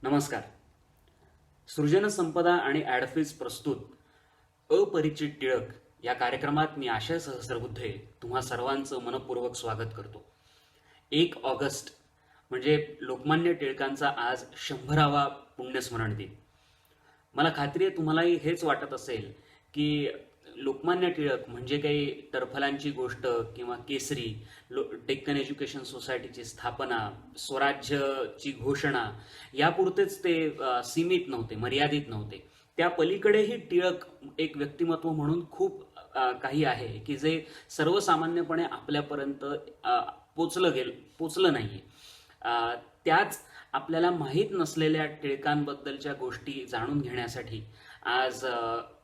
नमस्कार. सृजन संपदा आणि ॲडफिस प्रस्तुत अपरिचित टिळक या कार्यक्रमात मी आशय सहस्रबुद्धे तुम्हा सर्वांचं मनपूर्वक स्वागत करतो. 1 ऑगस्ट म्हणजे लोकमान्य टिळकांचा आज 100वा पुण्यस्मरण दिन. मला खात्री आहे तुम्हालाही हेच वाटत असेल की लोकमान्य टिळक म्हणजे काही टरफलांची गोष्ट किंवा केसरी, डेक्कन एज्युकेशन सोसायटीची स्थापना, स्वराज्याची घोषणा यापुरतेच ते सीमित नव्हते, मर्यादित नव्हते. त्या पलीकडेही टिळक एक व्यक्तिमत्व म्हणून खूप काही आहे की जे सर्वसामान्यपणे आपल्यापर्यंत पोचलं नाहीये. त्याच आपल्याला माहीत नसलेल्या टिळकांबद्दलच्या गोष्टी जाणून घेण्यासाठी आज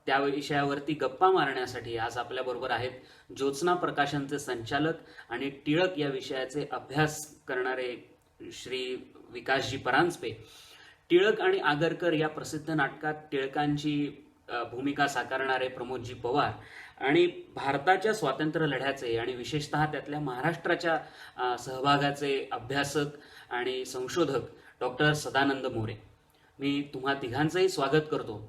त्या विषयावरती गप्पा मारण्यासाठी आज आपल्याबरोबर आहेत ज्योत्स्ना प्रकाशनचे संचालक आणि टिळक या विषयाचे अभ्यास करणारे श्री विकासजी परांजपे. टिळक आणि आगरकर या प्रसिद्ध नाटकात टिळकांची भूमिका साकारणारे प्रमोदजी पवार आणि भारताच्या स्वातंत्र्य लढ्याचे आणि विशेषतः त्यातल्या महाराष्ट्राच्या सहभागाचे अभ्यासक आणि संशोधक डॉक्टर सदानंद मोरे. मी तुम्हा तिघांचंही स्वागत करतो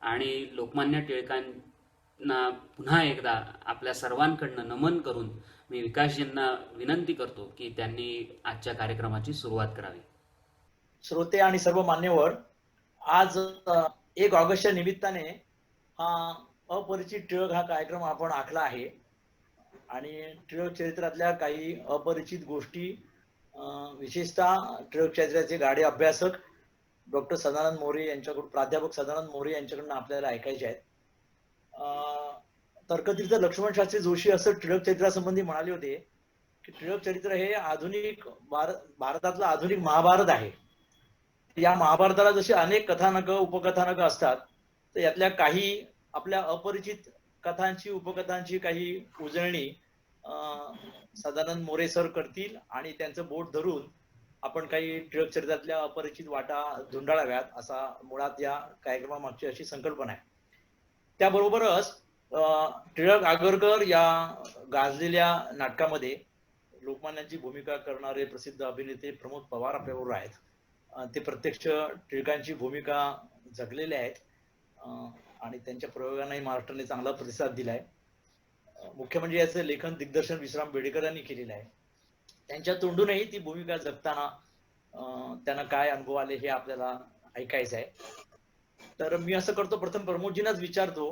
आणि लोकमान्य टिळकांना पुन्हा एकदा आपल्या सर्वांकडनं नमन करून मी विकासजींना विनंती करतो की त्यांनी आजच्या कार्यक्रमाची सुरुवात करावी. श्रोते आणि सर्व मान्यवर, आज 1 ऑगस्टच्या निमित्ताने हा अपरिचित टिळक हा कार्यक्रम आपण आखला आहे आणि टिळक चरित्रातल्या काही अपरिचित गोष्टी, विशेषतः टिळक चरित्राचे गाढे अभ्यासक डॉक्टर सदानंद मोरे यांच्याकडून, प्राध्यापक सदानंद मोरे यांच्याकडून आपल्याला ऐकायचे आहेत. तर्कतीर्थ लक्ष्मण शास्त्री जोशी असं टिळक चरित्रासंबंधी म्हणाले होते की टिळक चरित्र हे आधुनिक भारतातलं आधुनिक महाभारत आहे. या महाभारताला जशी अनेक कथानक उपकथानक असतात, तर यातल्या काही आपल्या अपरिचित कथांची उपकथांची काही उजळणी सदानंद मोरे सर करतील आणि त्यांचं बोट धरून आपण काही टिळक चरित्रातल्या अपरिचित वाटा धुंडाळाव्यात, असा मुळात या कार्यक्रमामागची अशी संकल्पना आहे. त्याबरोबरच टिळक आगरकर या गाजलेल्या नाटकामध्ये लोकमान्यांची भूमिका करणारे प्रसिद्ध अभिनेते प्रमोद पवार आपल्याबरोबर आहेत. ते प्रत्यक्ष टिळकांची भूमिका जगलेले आहेत आणि त्यांच्या प्रयोगांनाही महाराष्ट्राने चांगला प्रतिसाद दिलाय. मुख्य म्हणजे याचं लेखन दिग्दर्शन विश्राम बेडेकर यांनी केलेलं आहे. त्यांच्या तोंडूनही ती भूमिका जगताना त्यांना काय अनुभव आले हे आपल्याला ऐकायचं आहे. तर मी असं करतो, प्रथम प्रमोदजींनाच विचारतो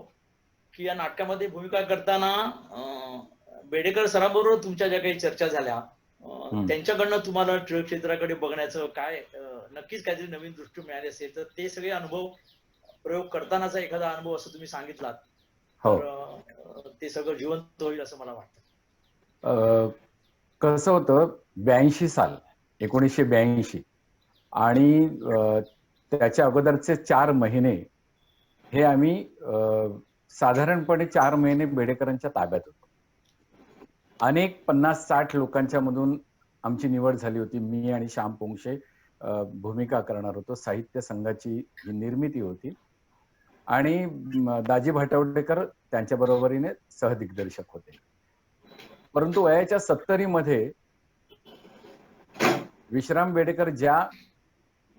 की या नाटकामध्ये भूमिका करताना बेडेकर सरांबरोबर तुमच्या ज्या काही चर्चा झाल्या, त्यांच्याकडनं तुम्हाला टिळक क्षेत्राकडे बघण्याचं काय नक्कीच काहीतरी नवीन दृष्टी मिळाली असेल, तर ते सगळे अनुभव, प्रयोग करतानाचा एखादा अनुभव असं तुम्ही सांगितलात तर ते सगळं जिवंत होईल असं मला वाटतं. कसं होतं, 82 साल 1982 आणि त्याच्या अगोदरचे 4 महिने हे आम्ही साधारणपणे 4 महिने बेडेकरांच्या ताब्यात होतो. अनेक 50-60 लोकांच्या मधून आमची निवड झाली होती. मी आणि श्याम पोंक्षे भूमिका करणार होतो. साहित्य संघाची ही निर्मिती होती आणि दाजी भाटवडेकर त्यांच्या बरोबरीने सहदिग्दर्शक होते. परंतु वयाच्या 70 मध्ये विश्राम बेडेकर ज्या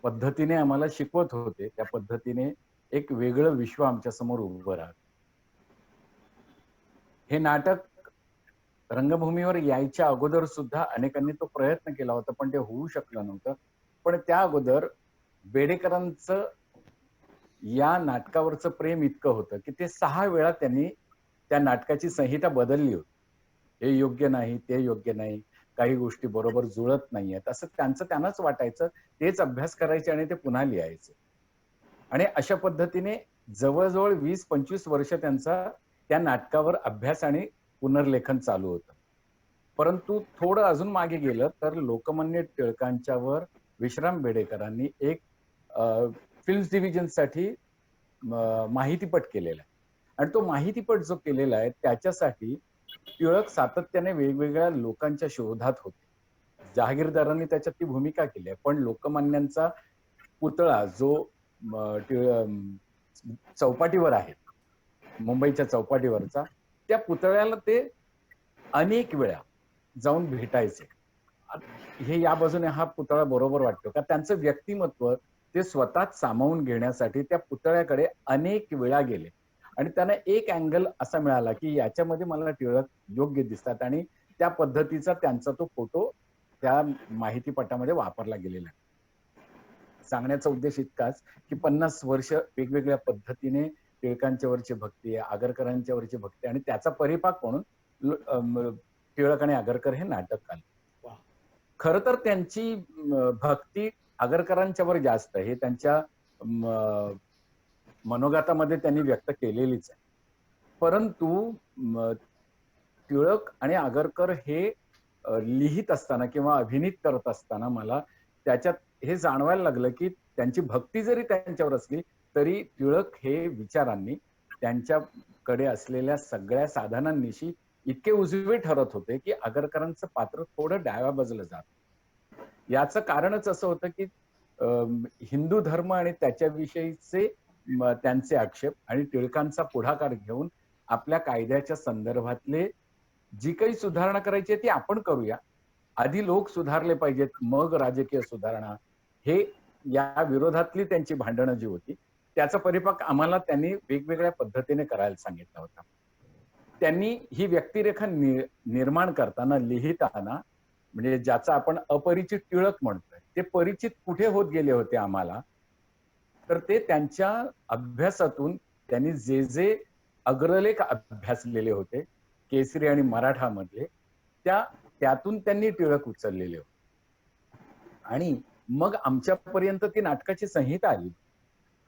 पद्धतीने आम्हाला शिकवत होते, त्या पद्धतीने एक वेगळं विश्व आमच्या समोर उभं राहत. हे नाटक रंगभूमीवर यायच्या अगोदर सुद्धा अनेकांनी तो प्रयत्न केला होता, पण ते होऊ शकलं नव्हतं. पण त्या अगोदर बेडेकरांचं या नाटकावरचं प्रेम इतकं होतं की ते 6 वेळा त्यांनी त्या नाटकाची संहिता बदलली होती. हे योग्य नाही, ते योग्य नाही, काही गोष्टी बरोबर जुळत नाहीयेत असं त्यांनाच वाटायचं. तेच अभ्यास करायचे आणि ते पुन्हा लिहायचे. आणि अशा पद्धतीने जवळजवळ 20-25 वर्ष त्यांचा त्या नाटकावर अभ्यास आणि पुनर्लेखन चालू होतं. परंतु थोडं अजून मागे गेलं तर लोकमान्य टिळकांच्यावर विश्राम बेडेकरांनी एक फिल्म्स डिव्हिजनसाठी माहितीपट केलेला आहे आणि तो माहितीपट जो केलेला आहे त्याच्यासाठी टिळक सातत्याने वेगवेगळ्या लोकांच्या शोधात होते. जहागीरदारांनी त्याच्यात ती भूमिका केली आहे, पण लोकमान्यांचा पुतळा जो चौपाटीवर आहे, मुंबईच्या चौपाटीवरचा, त्या पुतळ्याला ते अनेक वेळा जाऊन भेटायचे. हे या बाजूने हा पुतळा बरोबर वाटतो का, त्यांचं व्यक्तिमत्व ते स्वतःच सामावून घेण्यासाठी त्या पुतळ्याकडे अनेक वेळा गेले आणि त्यांना एक अँगल असा मिळाला की याच्यामध्ये मला टिळक योग्य दिसतात आणि त्या पद्धतीचा त्यांचा तो फोटो त्या माहितीपटामध्ये वापरला गेलेला आहे. सांगण्याचा उद्देश इतकाच की 50 वर्ष वेगवेगळ्या पद्धतीने टिळकांच्या वरची भक्ती, आगरकरांच्या वरची भक्ती आणि त्याचा परिपाक म्हणून टिळक आणि आगरकर हे नाटक आलं. वा. खर तर त्यांची भक्ती आगरकरांच्यावर जास्त हे त्यांच्या मनोगतामध्ये त्यांनी व्यक्त केलेलीच आहे. परंतु टिळक आणि आगरकर हे लिहित असताना किंवा अभिनीत करत असताना मला त्याच्यात हे जाणवायला लागलं की त्यांची भक्ती जरी त्यांच्यावर असली तरी टिळक हे विचारांनी त्यांच्याकडे असलेल्या सगळ्या साधनांनिशी इतके उजवे ठरत होते की आगरकरांचं पात्र थोडं डाव्या बाजूला जात. याचं कारणच असं होतं की हिंदू धर्म आणि त्याच्याविषयीचे त्यांचे आक्षेप आणि टिळकांचा पुढाकार घेऊन आपल्या कायद्याच्या संदर्भातले जी काही सुधारणा करायची ती आपण करूया, आधी लोक सुधारले पाहिजेत मग राजकीय सुधारणा, हे या विरोधातली त्यांची भांडणं जी होती त्याचा परिपाक आम्हाला त्यांनी वेगवेगळ्या पद्धतीने करायला सांगितला होता. त्यांनी ही व्यक्तिरेखा निर्माण करताना लिहिताना म्हणजे ज्याचा आपण अपरिचित टिळक म्हणतोय ते परिचित कुठे होत गेले होते आम्हाला, तर ते त्यांच्या अभ्यासातून त्यांनी जे जे अग्रलेख अभ्यासलेले होते केसरी आणि मराठा मधले त्यातून त्यांनी टिळक उचललेले होते आणि मग आमच्यापर्यंत ती नाटकाची संहिता आली.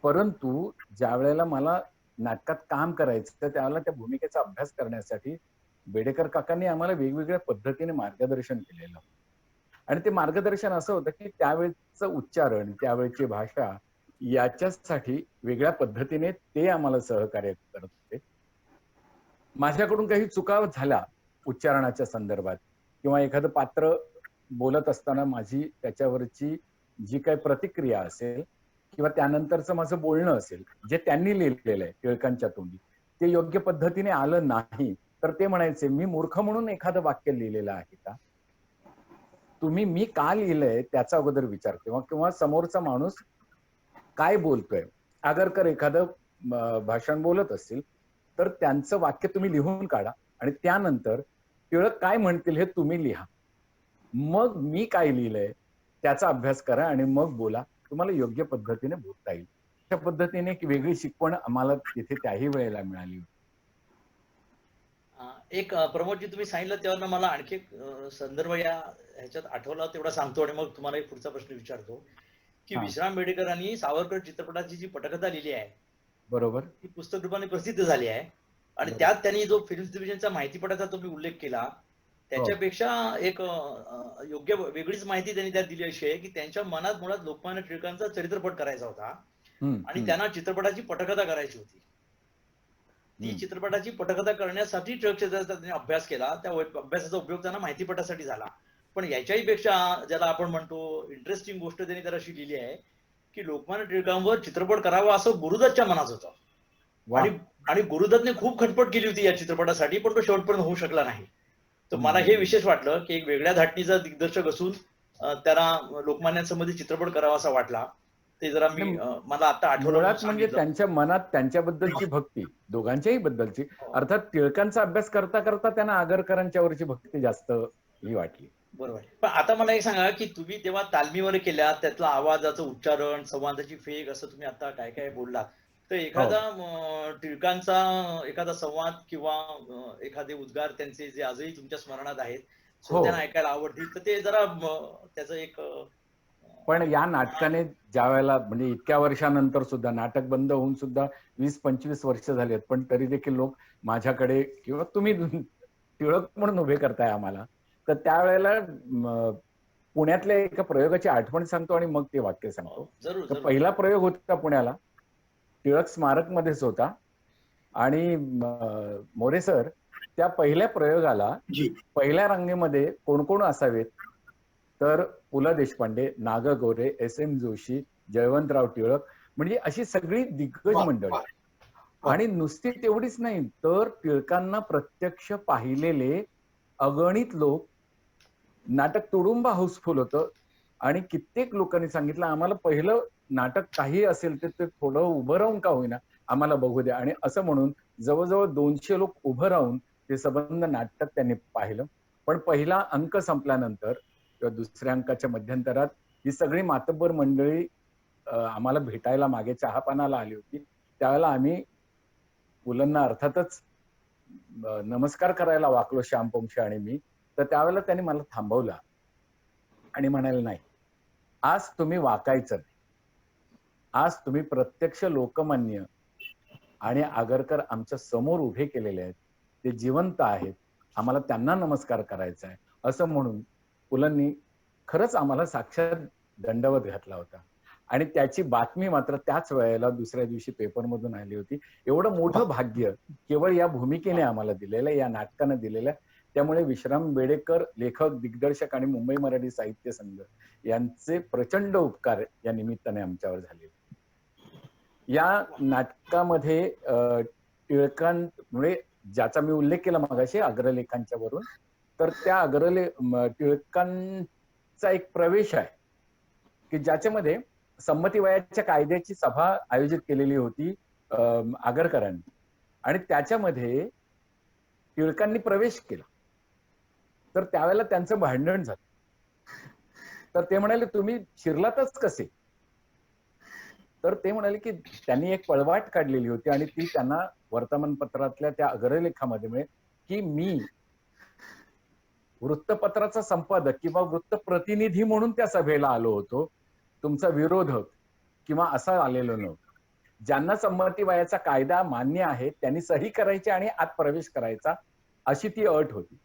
परंतु ज्या वेळेला मला नाटकात काम करायचं त्यावेळेला त्या भूमिकेचा अभ्यास करण्यासाठी बेडेकर काकांनी आम्हाला वेगवेगळ्या पद्धतीने मार्गदर्शन केलेलं आणि ते मार्गदर्शन असं होतं की त्यावेळेचं उच्चारण त्यावेळेची भाषा याच्यासाठी वेगळ्या पद्धतीने ते आम्हाला सहकार्य करत होते. माझ्याकडून काही चुका झाल्या उच्चारणाच्या संदर्भात किंवा एखादं पात्र बोलत असताना माझी त्याच्यावरची जी काही प्रतिक्रिया असेल किंवा त्यानंतरचं माझं बोलणं असेल जे त्यांनी लिहिलेलं आहे टिळकांच्या तोंडी ते योग्य पद्धतीने आलं नाही तर ते म्हणायचे मी मूर्ख म्हणून एखादं वाक्य लिहिलेलं आहे का, तुम्ही मी का लिहिलंय त्याचा अगोदर विचार किंवा समोरचा माणूस काय बोलतोय. आगरकर एखादं भाषण बोलत असतील तर त्यांचं वाक्य तुम्ही लिहून काढा आणि त्यानंतर टिळक काय म्हणतील हे तुम्ही लिहा, मग मी काय लिहिलंय त्याचा अभ्यास करा आणि मग बोला, तुम्हाला योग्य पद्धतीने बोलता येईल. त्या पद्धतीने एक वेगळी शिकवण आम्हाला तिथे त्याही वेळेला मिळाली. एक प्रमोदजी तुम्ही सांगितलं तेव्हा मला आणखी संदर्भ या ह्याच्यात आठवला तेवढा सांगतो आणि मग तुम्हाला एक पुढचा प्रश्न विचारतो की विश्राम बेडेकरांनी सावरकर चित्रपटाची जी पटकथा लिहिली आहे बरोबर ती पुस्तक रूपाने प्रसिद्ध झाली आहे आणि त्यात त्यांनी जो फिल्म डिव्हिजनचा माहितीपटाचा तुम्ही उल्लेख केला त्याच्यापेक्षा एक योग्य वेगळीच माहिती त्यांनी त्यात दिली अशी आहे की त्यांच्या मनात मुळात लोकमान्य टिळकांचा चरित्रपट करायचा होता आणि त्यांना चित्रपटाची पटकथा करायची होती. ती चित्रपटाची पटकथा करण्यासाठी टिळक चित्रपटाचा त्यांनी अभ्यास केला, त्या अभ्यासाचा उपयोग त्यांना माहितीपटासाठी झाला. पण याच्याही पेक्षा ज्याला आपण म्हणतो इंटरेस्टिंग गोष्ट त्यांनी तर अशी लिहिली आहे की लोकमान्य टिळकांवर चित्रपट करावा असं गुरुदत्तच्या मनात होतं आणि गुरुदत्तने खूप खटपट केली होती या चित्रपटासाठी पण तो शेवटपर्यंत होऊ शकला नाही. तर मला हे विशेष वाटलं की एक वेगळ्या धाटणीचा दिग्दर्शक असून त्याला लोकमान्यांसंबंधी चित्रपट करावा असा वाटला. ते जरा मला आता आठवलं म्हणजे त्यांच्या मनात त्यांच्याबद्दलची भक्ती दोघांच्याही बद्दलची अर्थात टिळकांचा अभ्यास करता करता त्यांना आगरकरांच्या वरची भक्ती जास्त ही वाटली. बरोबर. पण आता मला एक सांगा की तुम्ही तेव्हा तालमीवर केल्या त्यातला आवाजाचं उच्चारण संवादाची फेक असं तुम्ही आता काय काय बोललात तर एखादा टिळकांचा एखादा संवाद किंवा एखादे उद्गार त्यांचे जे आजही तुमच्या स्मरणात आहेत श्रोत्यांना ऐकायला आवडतील तर ते जरा त्याचं एक पण या नाटकाने ज्या वेळेला म्हणजे इतक्या वर्षानंतर सुद्धा नाटक बंद होऊन सुद्धा 20-25 वर्ष झालेत पण तरी देखील लोक माझ्याकडे किंवा तुम्ही टिळक म्हणून उभे करताय आम्हाला तर त्यावेळेला पुण्यातल्या एका प्रयोगाची आठवण सांगतो आणि मग ते वाक्य सांगतो. तर पहिला प्रयोग होता पुण्याला टिळक स्मारक मध्येच होता आणि मोरे सर त्या पहिल्या प्रयोगाला पहिल्या रांगेमध्ये कोण कोण असावेत तर पु ल देशपांडे, नागा गोरे, एस.एम. जोशी, जयवंतराव टिळक म्हणजे अशी सगळी दिग्गज मंडळी आणि नुसती तेवढीच नाही तर टिळकांना प्रत्यक्ष पाहिलेले अगणित लोक. नाटक तुडुंब हाऊसफुल होतं आणि कित्येक लोकांनी सांगितलं आम्हाला पहिलं नाटक काही असेल तर ते थोडं उभं राहून का होईना आम्हाला बघू द्या. आणि असं म्हणून जवळजवळ 200 लोक उभं राहून ते सबंध नाटक त्यांनी पाहिलं. पण पहिला अंक संपल्यानंतर किंवा दुसऱ्या अंकाच्या मध्यंतरात ही सगळी मातब्बर मंडळी आम्हाला भेटायला मागे चहापानाला आली होती. त्यावेळेला आम्ही पुलंना अर्थातच नमस्कार करायला वाकलो, श्याम पोंक्षे आणि मी. तर त्यावेळेला त्यांनी मला थांबवलं आणि म्हणाले, नाही, आज तुम्ही वाकायचं नाही. आज तुम्ही प्रत्यक्ष लोकमान्य आणि आगरकर आमच्या समोर उभे केलेले आहेत, ते जिवंत आहेत, आम्हाला त्यांना नमस्कार करायचा आहे असं म्हणून पुलंनी खरंच आम्हाला साक्षात दंडवत घातला होता. आणि त्याची बातमी मात्र त्याच वेळेला दुसऱ्या दिवशी पेपरमधून आली होती. एवढं मोठं भाग्य केवळ या भूमिकेने आम्हाला दिलेलं, या नाटकानं दिलेलं. त्यामुळे विश्राम बेडेकर, लेखक, दिग्दर्शक आणि मुंबई मराठी साहित्य संघ यांचे प्रचंड उपकार या निमित्ताने आमच्यावर झाले. या नाटकामध्ये टिळकांमुळे ज्याचा मी उल्लेख केला मगाशी अग्रलेखांच्या वरून, तर त्या टिळकांचा एक प्रवेश आहे की ज्याच्यामध्ये संमती वयाच्या कायद्याची सभा आयोजित केलेली होती आगरकरांनी, आणि त्याच्यामध्ये टिळकांनी प्रवेश केला. तर त्यावेळेला त्यांचं भांडण झालं. तर ते म्हणाले, तुम्ही शिरलातच कसे? तर ते म्हणाले की त्यांनी एक पळवाट काढलेली होती आणि ती त्यांना वर्तमानपत्रातल्या त्या अग्रलेखामध्ये मिळेल की मी वृत्तपत्राचा संपादक किंवा वृत्तप्रतिनिधी म्हणून त्या सभेला आलो होतो, तुमचा विरोधक किंवा असा आलेलो नव्हतो. ज्यांना संमती वयाचा कायदा मान्य आहे त्यांनी सही करायची आणि आत प्रवेश करायचा, अशी ती अट होती.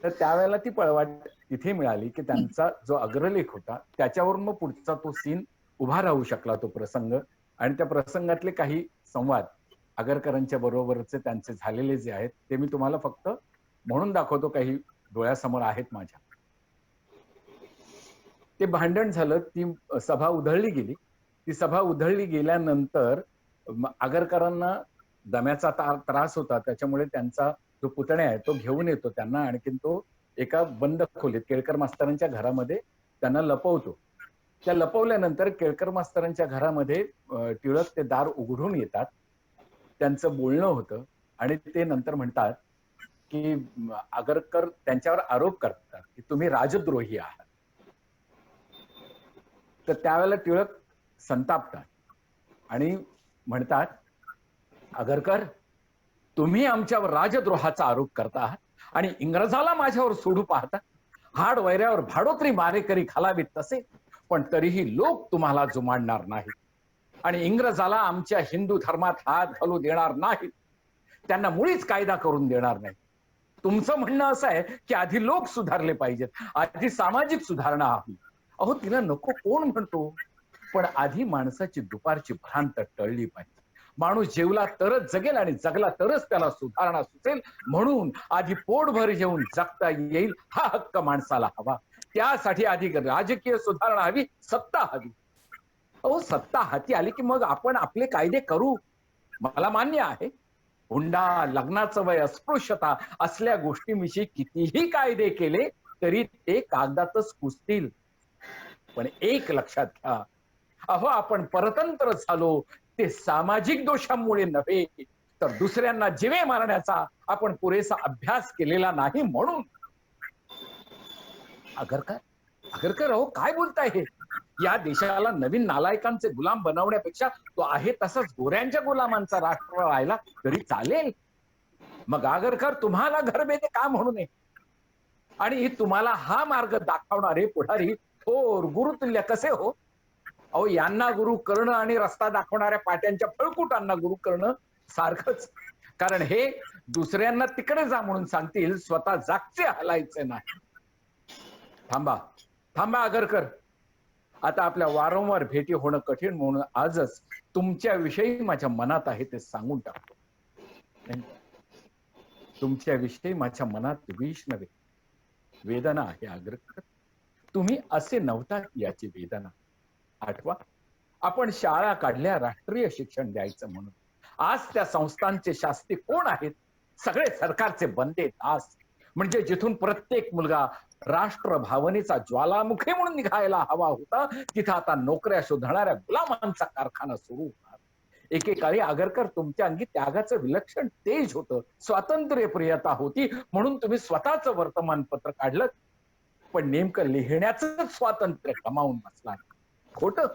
तर त्यावेळेला ती पळवाट तिथे मिळाली की त्यांचा जो अग्रलेख होता त्याच्यावरून मग पुढचा तो सीन उभा राहू शकला, तो प्रसंग. आणि त्या प्रसंगातले काही संवाद आगरकरांच्या बरोबरचे त्यांचे झालेले जे आहेत ते मी तुम्हाला फक्त म्हणून दाखवतो, काही डोळ्यासमोर आहेत माझ्या. ते भांडण झालं, ती सभा उधळली गेली. ती सभा उधळली गेल्यानंतर आगरकरांना दम्याचा त्रास होता, त्याच्यामुळे त्यांचा जो पुतण्या आहे तो घेऊन येतो त्यांना, आणखीन तो एका बंद खोलीत केळकर मास्तरांच्या घरामध्ये त्यांना लपवतो. त्या लपवल्यानंतर केळकर मास्तरांच्या घरामध्ये टिळक ते दार उघडून येतात, त्यांचं बोलणं होतं आणि ते नंतर म्हणतात की आगरकर त्यांच्यावर आरोप करतात की तुम्ही राजद्रोही आहात. तर त्यावेळेला टिळक संतापतात आणि म्हणतात, आगरकर, तुम्ही आमच्यावर राजद्रोहाचा आरोप करता आहात आणि इंग्रजाला माझ्यावर सोडू पाहता. हाड वैऱ्यावर भाडोत्री मारेकरी घालावीत तसे, पण तरीही लोक तुम्हाला जुमानणार नाहीत आणि इंग्रजाला आमच्या हिंदू धर्मात हात घालू देणार नाहीत. त्यांना मुळीच कायदा करून देणार नाही. तुमचं म्हणणं असं आहे की आधी लोक सुधारले पाहिजेत, आधी सामाजिक सुधारणा हवी. अहो, तिला नको कोण म्हणतो, पण आधी माणसाची दुपारची भ्रांत टळली पाहिजे. माणूस जेवला तरच जगेल आणि जगला तरच त्याला सुधारणा सुचेल. म्हणून आधी पोटभर जेवून जगता येईल हा हक्क माणसाला हवा. त्यासाठी आधी राजकीय सुधारणा हवी, सत्ता हवी. अहो, सत्ता हाती आली की मग आपण आपले कायदे करू. मला मान्य आहे, हुंडा, लग्नाचं वय, अस्पृश्यता असल्या गोष्टींविषयी कितीही कायदे केले तरी ते कागदातच कुसतील. पण एक लक्षात घ्या, अहो, आपण परतंत्र झालो ते सामाजिक दोषांमुळे नव्हे, तर दुसऱ्यांना जिवे मारण्याचा आपण पुरेसा अभ्यास केलेला नाही म्हणून. आगरकर, आगरकर, अहो काय बोलताय हे? या देशाला नवीन नालायकांचे गुलाम बनवण्यापेक्षा तो आहे तसंच गोऱ्यांच्या गुलामांचा राष्ट्र राहिला तरी चालेल. मग आगरकर, तुम्हाला घरबेदे का म्हणू नये? आणि तुम्हाला हा मार्ग दाखवणारे पुढारी थोर गुरुतुल्य कसे हो? अहो, यांना गुरु करणं आणि रस्ता दाखवणाऱ्या पाट्यांच्या फळकुटांना गुरु करणं सारखंच. कारण हे दुसऱ्यांना तिकडे जा म्हणून सांगतील, स्वतः जागचे हलायचे नाही. थांबा थांबा आगरकर, आता आपल्या वारंवार भेटी होणं कठीण म्हणून आजच तुमच्याविषयी माझ्या मनात आहे ते सांगून टाकतो. तुमच्याविषयी माझ्या मनात विष नव्हे, वेदना आहे आगरकर. तुम्ही असे नव्हता याची वेदना आठवा. आपण शाळा काढल्या राष्ट्रीय शिक्षण द्यायचं म्हणून. आज त्या संस्थांचे शास्त्री कोण आहेत? सगळे सरकारचे बंदे दास. म्हणजे जिथून प्रत्येक मुलगा राष्ट्र भावनेचा ज्वालामुखी म्हणून निघायला हवा होता, तिथं आता नोकऱ्या शोधणाऱ्या गुलामांचा कारखाना सुरू होता. एकेकाळी आगरकर तुमच्या अंगी त्यागाचं विलक्षण तेज होतं, स्वातंत्र्यप्रियता होती, म्हणून तुम्ही स्वतःच वर्तमानपत्र काढलं. पण नेमकं लिहिण्याचं स्वातंत्र्य गमावून बसला. खोटं.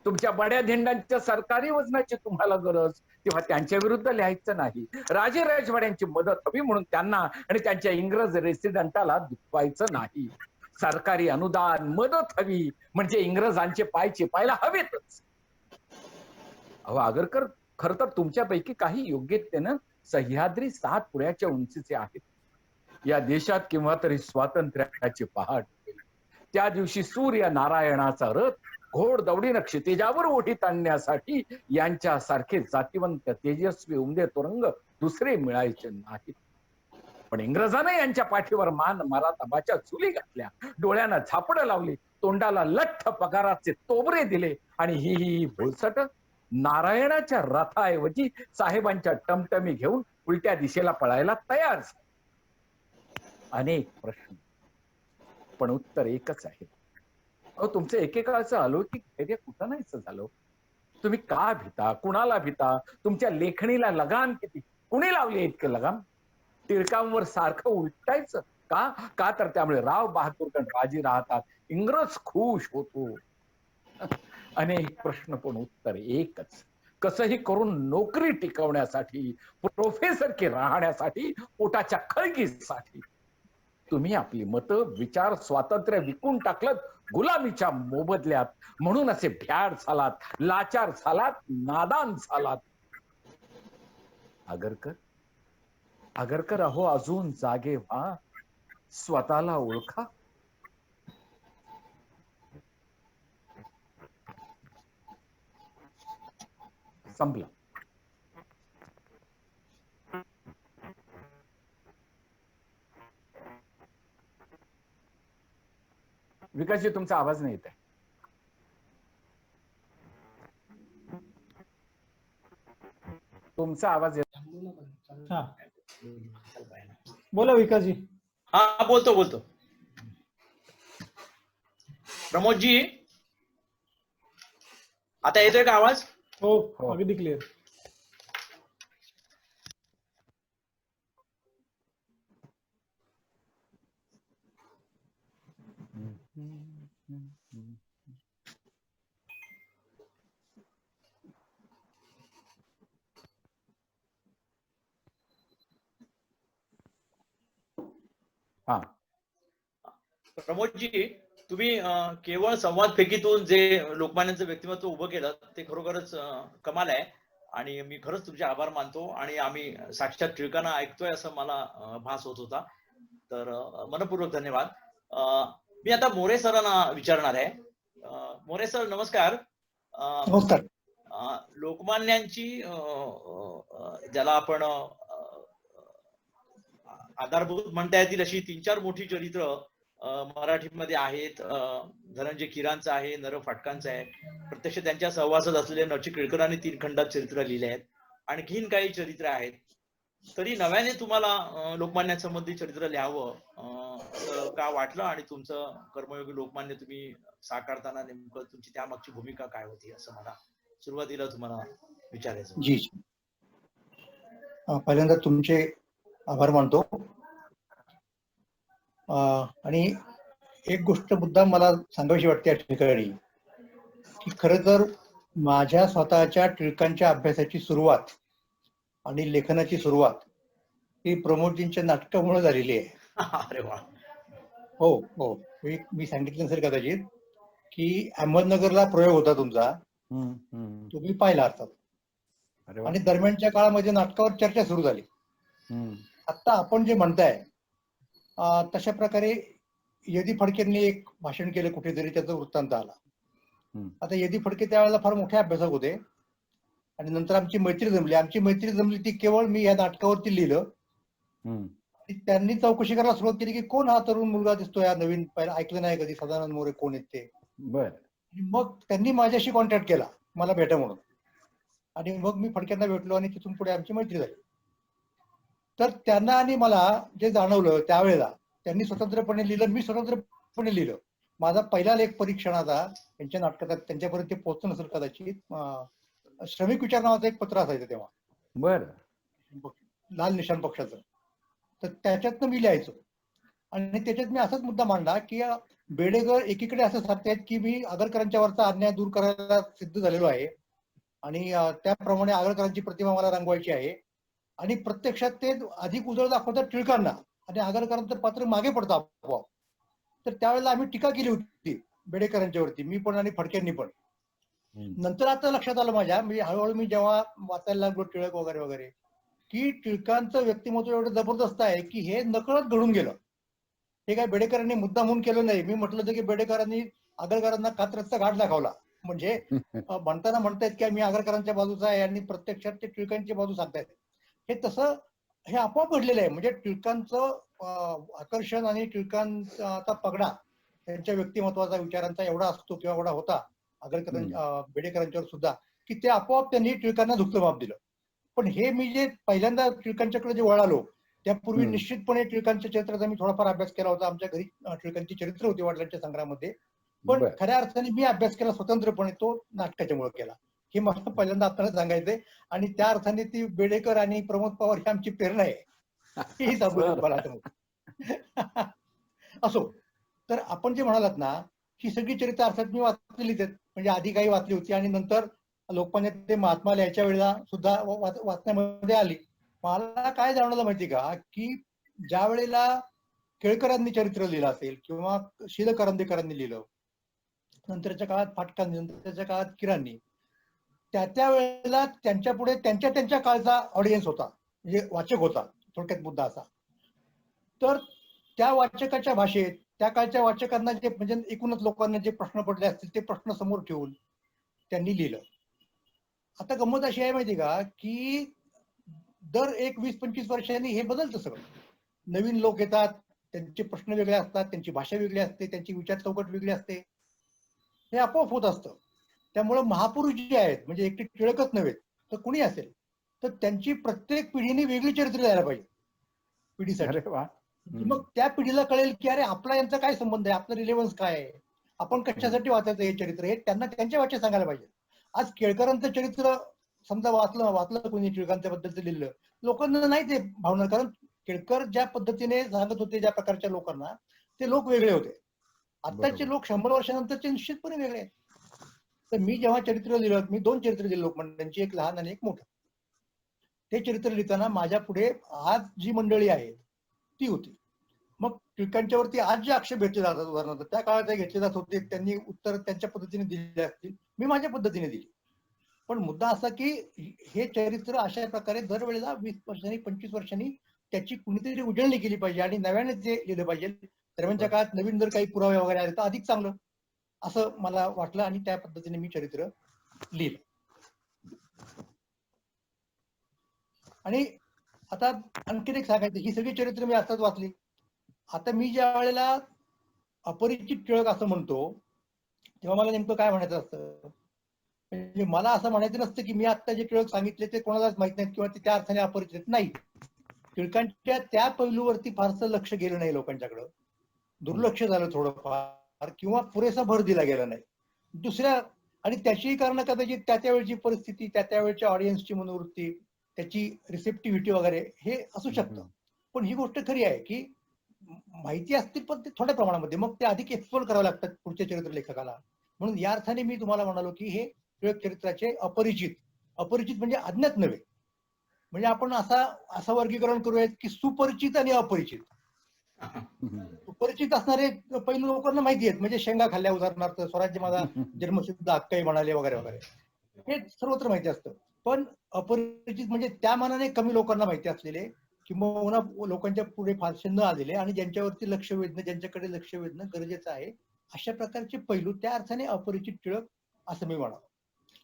तुमच्या बड्या धेंडांच्या सरकारी वजनाची तुम्हाला गरज, तेव्हा त्यांच्या विरुद्ध लिहायचं नाही. राजे राजवाड्यांची मदत हवी म्हणून त्यांना आणि त्यांच्या इंग्रज रेसिडेंटाला दुखवायचं नाही. सरकारी अनुदान मदत हवी म्हणजे इंग्रजांचे पाय चिपायला हवेतच. अहो आगरकर, खर तर तुमच्यापैकी काही योग्यतेनं सह्याद्री 7 पुळ्याच्या उंचीचे आहेत. या देशात किंवा तरी स्वातंत्र्याची पहाट होईल. त्या दिवशी सूर्य नारायणाचा रथ घोड दौडीनं क्षितिजावर ओढीत आणण्यासाठी यांच्यासारखे जातिवंत तेजस्वी उमदे तुरंग दुसरे मिळायचे नाहीत. पण इंग्रजाने यांच्या पाठीवर मान माराताबाच्या चुली घातल्या, डोळ्यांना झापडं लावली, तोंडाला लठ्ठ पगाराचे तोबरे दिले आणि ही भोळसट नारायणाच्या रथाऐवजी साहेबांच्या टमटमी घेऊन उलट्या दिशेला पळायला तयार झाले. अनेक प्रश्न, पण उत्तर एकच आहे. अहो तुमचं एकेकाळचं अलौकिक धैर्य कुठं नाहीच झालं. तुम्ही का भिता, कुणाला भिता? तुमच्या लेखणीला लगाम किती? कुणी लावले इतके लगाम? टिळकांवर सारखं उलटायचं का? का तर त्यामुळे राव बहादूरगण राजी राहतात, इंग्रज खुश होतो. अनेक प्रश्न, पण उत्तर एकच. कसंही करून नोकरी टिकवण्यासाठी, प्रोफेसर की राहण्यासाठी, पोटाच्या खळगीसाठी तुम्ही आपली मतं, विचार, स्वातंत्र्य विकून टाकलं गुलामीच्या मोबदल्यात. म्हणून असे भ्याड झालात, लाचार झालात, नादान झालात. आगरकर, आगरकर, अहो अजून जागे व्हा, स्वतःला ओळखा. संपलं. विकासजी, तुमचा आवाज नाही येत आहे. तुमचा आवाज येत. हा बोला विकासजी. हा बोलतो. प्रमोदजी, आता येतोय का आवाज? हो, हो. अगदी क्लिअर. हा, प्रमोदजी, तुम्ही केवळ संवाद फेकीतून जे लोकमान्यांचं व्यक्तिमत्व उभं केलं ते खरोखरच कमाल आहे आणि मी खरंच तुमचे आभार मानतो. आणि आम्ही साक्षात टिळकांना ऐकतोय असं मला भास होत होता. तर मनपूर्वक धन्यवाद. मी आता मोरे सरांना विचारणार आहे. मोरे सर, नमस्कार. नमस्कार. लोकमान्यांची ज्याला आपण आधारभूत म्हणता येतील अशी 3-4 मोठी चरित्र मराठीमध्ये आहेत. धनंजय कीरांचं आहे, नर फाटकांचं आहे. प्रत्यक्ष त्यांच्या सहवासात असलेले नची केळकरांनी 3 खंडात चरित्र लिहिले आहेत. आणखीन काही चरित्र आहेत. तरी नव्याने तुम्हाला लोकमान्यांसंबंधी चरित्र लिहावं असं का वाटलं आणि तुमचं कर्मयोगी लोकमान्य तुम्ही साकारताना नेमकं तुमची त्यामागची भूमिका काय होती असं मला सुरुवातीला तुम्हाला विचारायचं. जी, पहिल्यांदा तुमचे आभार मानतो. आणि एक गोष्ट मुद्दाम मला सांगावीशी वाटते या ठिकाणी की खरं तर माझ्या स्वतःच्या टिळकांच्या अभ्यासाची सुरुवात आणि लेखनाची सुरुवात ही प्रमोदजींच्या नाटकामुळे झालेली आहे. अरे वा. हो हो, मी सांगितलं नसेल कदाचित की अहमदनगरला प्रयोग होता तुमचा, तुम्ही पाहिला अर्थात. आणि दरम्यानच्या काळामध्ये नाटकावर चर्चा सुरू झाली. आता आपण जे म्हणताय तशा प्रकारे यदी फडकेंनी एक भाषण केलं कुठेतरी, त्याचा वृत्तांत आला. आता यदी फडके त्यावेळेला फार मोठे अभ्यासक होते आणि नंतर आमची मैत्री जमली ती केवळ मी या नाटकावरती लिहिलं. त्यांनी चौकशी करायला सुरुवात केली की कोण हा तरुण मुलगा दिसतो, या नवीन, पहिला ऐकलं नाही कधी, सदानंद मोरे कोण आहेत ते. बर. मग त्यांनी माझ्याशी कॉन्टॅक्ट केला मला भेटा म्हणून, आणि मग मी फडक्यांना भेटलो आणि तिथून पुढे आमची मैत्री झाली. तर त्यांना आणि मला जे जाणवलं त्यावेळेला त्यांनी स्वतंत्रपणे लिहिलं, मी स्वतंत्रपणे लिहिलं. माझा पहिला लेख परीक्षणाचा त्यांच्या नाटकात, त्यांच्यापर्यंत ते पोहोचलं नसेल कदाचित, श्रमिक विचार नावाचं एक पत्र असायचं तेव्हा, बर, लाल निशाण पक्षाचं. तर त्याच्यातनं मी लिहायचो आणि त्याच्यात मी असाच मुद्दा मांडला की बेडेकर एकीकडे असं सांगतायत की मी आगरकरांच्या वरचा अन्याय दूर करायला सिद्ध झालेलो आहे आणि त्याप्रमाणे आगरकरांची प्रतिमा मला रंगवायची आहे, आणि प्रत्यक्षात ते अधिक उजळ दाखवतात टिळकांना आणि आगरकरांचं पात्र मागे पडतं आपोआप. तर त्यावेळेला आम्ही टीका केली होती बेडेकरांच्यावरती, मी पण आणि फडक्यांनी पण. नंतर आता लक्षात आलं माझ्या, म्हणजे हळूहळू मी जेव्हा वाचायला लागलो टिळक वगैरे वगैरे, की टिळकांचं व्यक्तिमत्व एवढं जबरदस्त आहे की हे नकळत घडून गेलं. हे काय बेडेकरांनी मुद्दामून केलं नाही. मी म्हटलं होतं की बेडेकरांनी आगरकरांना कात्रजचा घाट दाखवला, म्हणजे म्हणताना म्हणतायत की मी आगरकरांच्या बाजूचा आहे आणि प्रत्यक्षात ते टिळकांची बाजू सांगतायत. हे तसं हे आपोआप घडलेलं आहे. म्हणजे टिळकांचं आकर्षण आणि टिळकांचा पगडा त्यांच्या व्यक्तिमत्वाचा, विचारांचा एवढा असतो किंवा एवढा होता बेडेकरांच्यावर सुद्धा, की ते आपोआप त्यांनी टिळकांना झुकतं माप दिलं. पण हे मी जे पहिल्यांदा टिळकांच्याकडे जे वळालो, त्यापूर्वी निश्चितपणे टिळकांच्या चरित्राचा मी थोडाफार अभ्यास केला होता. आमच्या घरी टिळकांची चरित्र होती वडिलांच्या संग्रहामध्ये, पण खऱ्या अर्थाने मी अभ्यास केला स्वतंत्रपणे, तो नाटकाच्यामुळे केला. हे मला पहिल्यांदा आपल्याला सांगायचंय. आणि त्या अर्थाने ती बेडेकर आणि प्रमोद पवार ही आमची प्रेरणा आहे, ही सांगू मला. असो, तर आपण जे म्हणालात ना, ही सगळी चरित्र अर्थात मी वाचलेलीच आहेत. म्हणजे आधी काही वाचली होती आणि नंतर लोकमान्य ते महात्मा लिहायच्या वेळेला सुद्धा वाचण्यामध्ये आली. मला काय जाणवलं माहिती का, की ज्या वेळेला केळकरांनी चरित्र लिहिलं असेल किंवा शील करंदीकरांनी लिहिलं, नंतरच्या काळात फाटकांनी, नंतरच्या काळात किरांनी, त्या वेळेला त्यांच्या पुढे त्यांच्या काळचा ऑडियन्स होता, म्हणजे वाचक होता. थोडक्यात मुद्दा असा, तर त्या वाचकाच्या भाषेत त्या काळच्या वाचकांना जे, म्हणजे एकूणच लोकांना जे प्रश्न पडले असतील ते प्रश्न समोर ठेवून त्यांनी लिहिलं. आता गंमत अशी आहे माहिती का, की दर 20-25 वर्षांनी हे बदलतं सगळं. नवीन लोक येतात, त्यांचे प्रश्न वेगळे असतात, त्यांची भाषा वेगळी असते, त्यांची विचार चौकट वेगळी असते. हे आपोआप होत असतं. त्यामुळे महापुरुष जे आहेत, म्हणजे एकटे टिळकच नव्हे तर कुणी असेल, तर त्यांची प्रत्येक पिढीने वेगळी चरित्र द्यायला पाहिजे पिढीसाठी. मग त्या पिढीला कळेल की अरे आपला यांचा काय संबंध आहे, आपलं रिलेव्हन्स काय आहे, आपण कशासाठी वाचायचं हे चरित्र, हे त्यांना त्यांच्या भाषेत सांगायला पाहिजे. आज केळकरांचं चरित्र समजा वाचलं कोणी टिळकांच्या बद्दलचं लिहिलं, लोकांना नाही ते भावना, कारण केळकर ज्या पद्धतीने सांगत होते ज्या प्रकारच्या लोकांना, ते लोक वेगळे होते. आताचे लोक 100 वर्षानंतरचे निश्चितपणे वेगळे आहेत. तर मी जेव्हा चरित्र लिहिलं, मी 2 चरित्र लिहिली लोकमान्यांची, एक लहान आणि एक मोठं. ते चरित्र लिहिताना माझ्या पुढे आज जी मंडळी आहे ती होती. मग टिळकांच्यावरती आज जे आक्षेप घेतले जातात, उदाहरणार्थ त्या काळात घेतले जात होते, त्यांनी उत्तर त्यांच्या पद्धतीने दिले असतील, मी माझ्या पद्धतीने दिली. पण मुद्दा असा की हे चरित्र अशा प्रकारे दरवेळेला 20 वर्षांनी 25 वर्षांनी त्याची कुणीतरी उजळणी केली पाहिजे आणि नव्याने ते लिहिलं पाहिजे. दरम्यानच्या काळात नवीन जर काही पुरावे वगैरे आले तर अधिक चांगलं, असं मला वाटलं आणि त्या पद्धतीने मी चरित्र लिहिलं. आणि आता आणखीन एक सांगायचं, ही सगळी चरित्र मी आताच वाचली. आता मी ज्या वेळेला अपरिचित टिळक असं म्हणतो, तेव्हा मला नेमकं काय म्हणायचं असतं, म्हणजे मला असं म्हणायचं नसतं की मी आता जे टिळक सांगितले ते कोणालाच माहित नाहीत किंवा ते त्या अर्थाने अपरिचित नाही. टिळकांच्या त्या पैलूवरती फारसं लक्ष गेलं नाही लोकांच्याकडं, दुर्लक्ष झालं थोडंफार किंवा पुरेसा भर दिला गेला नाही. दुसऱ्या, आणि त्याची कारण कदाचित त्या वेळची परिस्थिती, त्या वेळच्या ऑडियन्सची मनोवृत्ती, त्याची रिसेप्टिव्हिटी वगैरे हे असू शकतं. पण ही गोष्ट खरी आहे की माहिती असतील पण ते थोड्या प्रमाणामध्ये, मग ते अधिक एक्सप्लोर करावं लागतात पुढच्या चरित्र लेखकाला. म्हणून या अर्थाने मी तुम्हाला म्हणालो की हे टिळक चरित्राचे अपरिचित म्हणजे अज्ञात नव्हे. म्हणजे आपण असं वर्गीकरण करूयात की सुपरिचित आणि अपरिचित. सुपरिचित असणारे पैलू लोकांना माहिती आहेत, म्हणजे शेंगा खाल्ल्या, उदाहरणार्थ स्वराज्य माझा जन्मसिद्ध हक्क आहे म्हणाले वगैरे वगैरे, हे सर्वत्र माहिती असतं. पण अपरिचित म्हणजे त्या मानाने कमी लोकांना माहिती असलेले, किंवा लोकांच्या पुढे फारसे न आलेले आणि ज्यांच्यावरती लक्ष वेधणं, ज्यांच्याकडे लक्ष वेधणं गरजेचं आहे, अशा प्रकारचे पैलू त्या अर्थाने अपरिचित टिळक असं मी म्हणावं.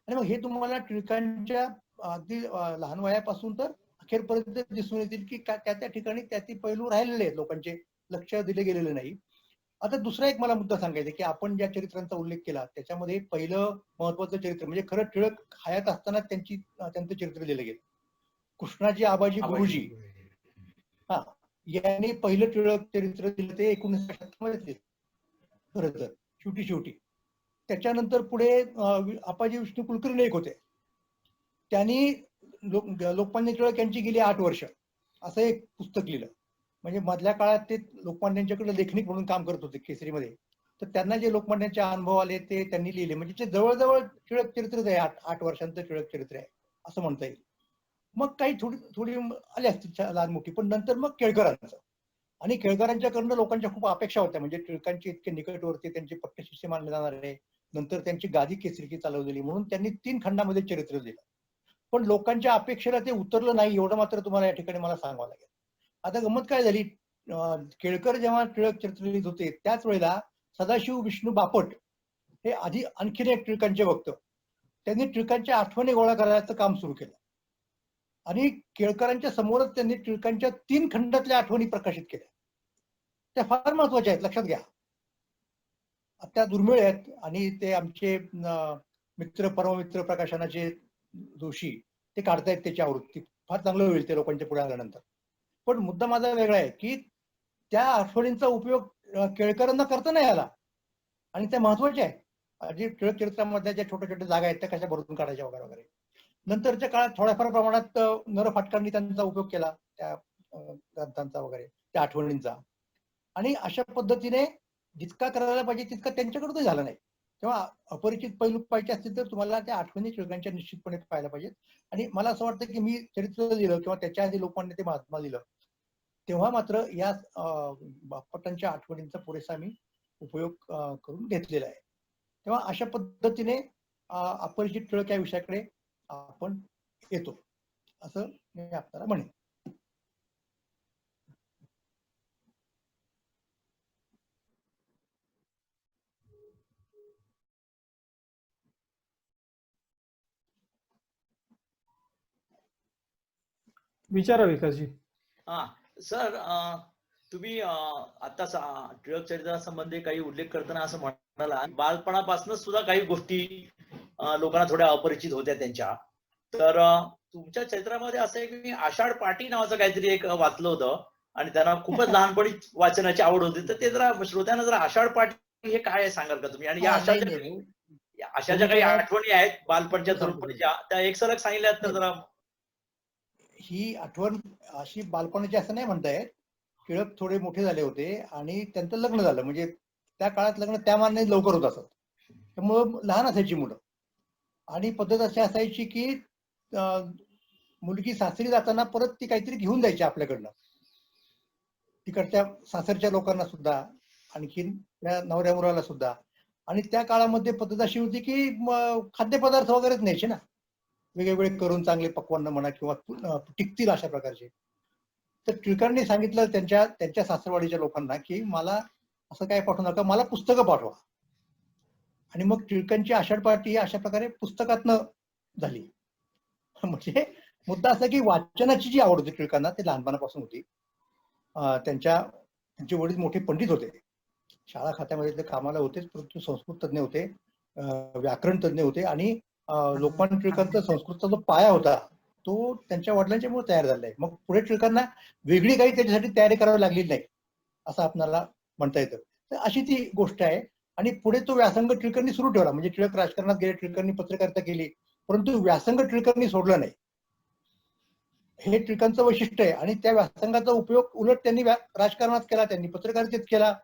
आणि मग हे तुम्हाला टिळकांच्या अगदी लहान वयापासून तर अखेरपर्यंत दिसून येतील की त्या ठिकाणी त्याचे पैलू राहिलेले आहेत, लोकांचे लक्ष दिले गेलेले नाही. आता दुसरा एक मला मुद्दा सांगायचा की आपण ज्या चरित्रांचा उल्लेख केला त्याच्यामध्ये पहिलं महत्वाचं चरित्र म्हणजे खरं टिळक हयात असताना त्यांचं चरित्र लिहिलं गेलं, कृष्णाजी आबाजी गुरुजी. हा, यांनी पहिलं टिळक चरित्र दिलं ते 1978 मध्ये दिलं खरं तर शेवटी. त्याच्यानंतर पुढे आपाजी विष्णू कुलकर्णी एक होते, त्यांनी लोकमान्य टिळक यांची गेली 8 वर्ष असं एक पुस्तक लिहिलं. म्हणजे मधल्या काळात ते लोकमान्यांच्याकडे लेखनिक म्हणून काम करत होते केसरीमध्ये, तर त्यांना जे लोकमान्यांचे अनुभव आले ते त्यांनी लिहिले. म्हणजे ते जवळजवळ टिळक चरित्रच आहे, 8 वर्षांचं टिळक चरित्र आहे असं म्हणता येईल. मग काही थोडी आली असतील लहान मोठी, पण नंतर मग केळकरांचं. आणि केळकरांच्याकडनं लोकांच्या खूप अपेक्षा होत्या, म्हणजे टिळकांचे इतके निकटवर्ती, त्यांचे पट्टशिष्य मानले जाणारे, नंतर त्यांची गादी केसरी चालवलेली, म्हणून त्यांनी 3 खंडामध्ये चरित्र दिलं. पण लोकांच्या अपेक्षेला ते उतरलं नाही, एवढं मात्र तुम्हाला या ठिकाणी मला सांगावं लागेल. आता गंमत काय झाली, केळकर जेव्हा टिळक चरित्र लिहित होते त्याच वेळेला सदाशिव विष्णू बापट हे आधी आणखीन एक टिळकांचे भक्त, त्यांनी टिळकांच्या आठवणी गोळा करायचं काम सुरू केलं. आणि केळकरांच्या समोरच त्यांनी टिळकांच्या 3 खंडातल्या आठवणी प्रकाशित केल्या. त्या फार महत्वाच्या आहेत, लक्षात घ्या. त्या दुर्मिळ आहेत. आणि ते आमचे मित्र परममित्र प्रकाशनाचे जोशी ते काढतायत त्याची आवृत्ती, फार चांगलं होईल ते लोकांच्या पुढे आल्यानंतर. पण मुद्दा माझा वेगळा आहे की त्या आठवणींचा उपयोग केळकरांना करता नाही आला, आणि त्या महत्वाच्या आहेत. जे टिळक चरित्रामधल्या ज्या छोट्या छोट्या जागा आहेत त्या कशा भरून काढायच्या वगैरे वगैरे. नंतरच्या काळात थोड्याफार प्रमाणात नरफाटकांनी त्यांचा उपयोग केला, त्या ग्रंथांचा वगैरे, त्या आठवणींचा. आणि अशा पद्धतीने जितका करायला पाहिजे तितका त्यांच्याकडून झाला नाही. तेव्हा अपरिचित पैलू पाहिजे असतील तर तुम्हाला त्या आठवणी टिळकांच्या निश्चितपणे पाहायला पाहिजेत. आणि मला असं वाटतं की मी चरित्र लिहिलं किंवा त्याच्या आधी लोकांनी ते महात्मा लिहिलं, तेव्हा मात्र या बापटांच्या आठवणींचा पुरेसा मी उपयोग करून घेतलेला आहे. तेव्हा अशा पद्धतीने अपरिचित टिळक या विषयाकडे आपण येतो असं मी आपल्याला म्हणेन. विचारा विकासजी. हा सर, तुम्ही आता टिळक चरित्रासंबंधी काही उल्लेख करताना असं म्हणाला, बालपणापासूनच सुद्धा काही गोष्टी लोकांना थोड्या अपरिचित होत्या त्यांच्या. तर तुमच्या चरित्रामध्ये असं आहे की आषाढ पाटी नावाचं काहीतरी एक वाचलं होतं, आणि त्यांना खूपच लहानपणी वाचनाची आवड होती. तर ते जरा श्रोत्यांना जरा आषाढ पाटी हे काय आहे सांगाल का तुम्ही? आणि या अशा ज्या काही आठवणी आहेत बालपणच्या तरुणपणीच्या, त्या एकसलग सांगितल्यात तर जरा. ही आठवण अशी बालपणाची असं नाही म्हणतायत. टिळक थोडे मोठे झाले होते आणि त्यांचं लग्न झालं, म्हणजे त्या काळात लग्न त्या मानाने लवकर होत असत, त्यामुळं लहान असायची मुलं. आणि पद्धत अशी असायची की मुलगी सासरी जाताना परत ती काहीतरी घेऊन जायची आपल्याकडनं, तिकडच्या सासरच्या लोकांना सुद्धा, आणखीन त्या नवऱ्या मुलाला सुद्धा. आणि त्या काळामध्ये पद्धत अशी होती की खाद्यपदार्थ वगैरेच न्यायचे ना, वेगवेगळे करून चांगले पक्वान्न म्हणा किंवा टिकतील अशा प्रकारचे. तर टिळकांनी सांगितलं त्यांच्या सासरवाडीच्या लोकांना की मला असं काय पाठवू नका, मला पुस्तकं पाठवा. आणि मग टिळकांची आषाढ पार्टी अशा प्रकारे पुस्तकातनं झाली. म्हणजे मुद्दा असा की वाचनाची जी आवड होती टिळकांना ते लहानपणापासून होती. त्यांचे वडील मोठे पंडित होते, शाळा खात्यामध्ये ते कामाला होतेच, परंतु संस्कृत तज्ञ होते, व्याकरण तज्ञ होते. आणि लोकमान्य टिळकांचा संस्कृतचा जो पाया होता तो त्यांच्या वडिलांच्या मुळे तयार झालाय. मग पुढे टिळकांना वेगळी काही त्याच्यासाठी तयारी करावी लागली नाही असं आपल्याला म्हणता येतं. तर अशी ती गोष्ट आहे. आणि पुढे तो व्यासंग टिळकांनी सुरू ठेवला. म्हणजे टिळक राजकारणात गेले, टिळकांनी पत्रकारिता केली, परंतु व्यासंग टिळकांनी सोडला नाही, हे टिळकांचं वैशिष्ट्य आहे. आणि त्या व्यासंगाचा उपयोग उलट त्यांनी राजकारणात केला, त्यांनी पत्रकारितेत केला.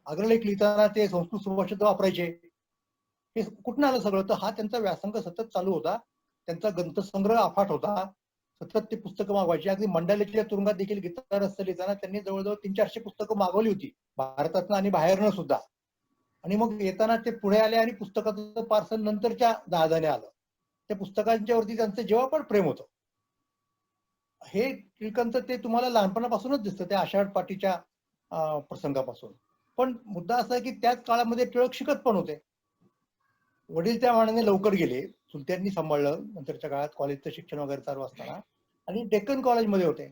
अग्रलेख लिहिताना ते संस्कृत सुभाषित वापरायचे. हे कुठून आलं सगळं? तर हा त्यांचा व्यासंग सतत चालू होता, त्यांचा ग्रंथसंग्रह अफाट होता, सतत ते पुस्तकं मागवायची. अगदी मंडालेच्या तुरुंगात देखील गीता रस्ते लिहिताना त्यांनी जवळजवळ 300-400 पुस्तकं मागवली होती, भारतातनं आणि बाहेरनं सुद्धा. आणि मग येताना ते पुढे आले आणि पुस्तकाचं पार्सल नंतरच्या जहाजाने आलं. त्या पुस्तकांच्या वरती त्यांचं जेव्हा पण प्रेम होतं. हे टिळकांचं ते तुम्हाला लहानपणापासूनच दिसतं, त्या आषाढ पाटीच्या प्रसंगापासून. पण मुद्दा असा आहे की त्याच काळामध्ये टिळक शिकत पण होते. वडील त्या मानाने लवकर गेले, चुलत्यांनी सांभाळलं नंतरच्या काळात कॉलेजचं शिक्षण वगैरे चालू असताना. आणि डेक्कन कॉलेजमध्ये होते.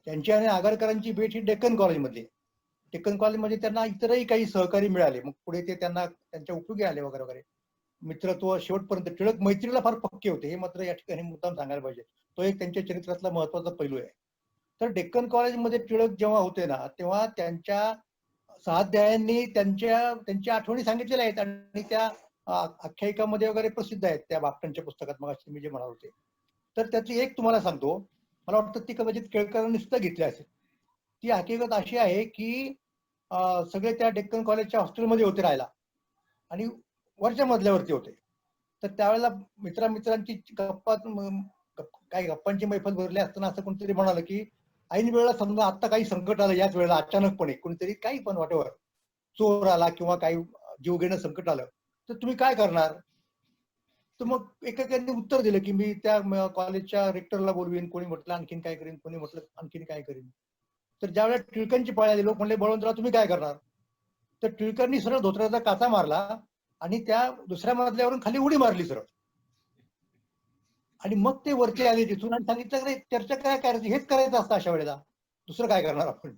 त्यांची आणि आगरकरांची भेट ही डेक्कन कॉलेजमध्ये. डेक्कन कॉलेजमध्ये त्यांना इतरही काही सहकारी मिळाले, मग पुढे ते त्यांना त्यांच्या उपयोगी आले वगैरे वगैरे. मित्रत्व शेवटपर्यंत. टिळक मैत्रीला फार पक्के होते, हे मात्र या ठिकाणी मुद्दाम सांगायला पाहिजे. तो एक त्यांच्या चरित्रातला महत्वाचा पैलू आहे. तर डेक्कन कॉलेजमध्ये टिळक जेव्हा होते ना, तेव्हा त्यांच्या सहाध्यायांनी त्यांच्या आठवणी सांगितलेल्या आहेत आणि त्या आख्यायिकामध्ये वगैरे प्रसिद्ध आहेत त्या बापटांच्या पुस्तकात, मग मी जे म्हणाल होते. तर त्यातली एक तुम्हाला सांगतो, मला वाटतं ती कदाचित केळकरांनी सुद्धा घेतली असेल. ती हकीकत अशी आहे की सगळे त्या डेक्कन कॉलेजच्या हॉस्टेलमध्ये होते राहायला आणि वरच्या मजल्यावरती होते. तर त्यावेळेला मित्रांची काही गप्पांची मैफल भरली असताना असं कोणतरी म्हणालं की ऐन वेळेला समजा आता काही संकट आलं, याच वेळेला अचानकपणे कोणीतरी काही पण वाटेवर चोर आला किंवा काही जीव घेणं संकट आलं, तर तुम्ही काय करणार? तर मग एकेकांनी उत्तर दिलं की मी त्या कॉलेजच्या रेक्टरला बोलवीन, कोणी म्हटलं आणखीन काय करीन, कोणी म्हटलं आणखीन काय करीन. तर ज्यावेळेला टिळकांची पाळी आली, लोक म्हणले बळवंतराव तुम्ही काय करणार? तर टिळकांनी सरळ धोत्राचा काचा मारला आणि त्या दुसऱ्या मजल्यावरून खाली उडी मारली सरळ. आणि मग ते वरती आले तिथून आणि सांगितलं की चर्चा काय करायची, हेच करायचं असतं अशा वेळेला, दुसरं काय करणार आपण.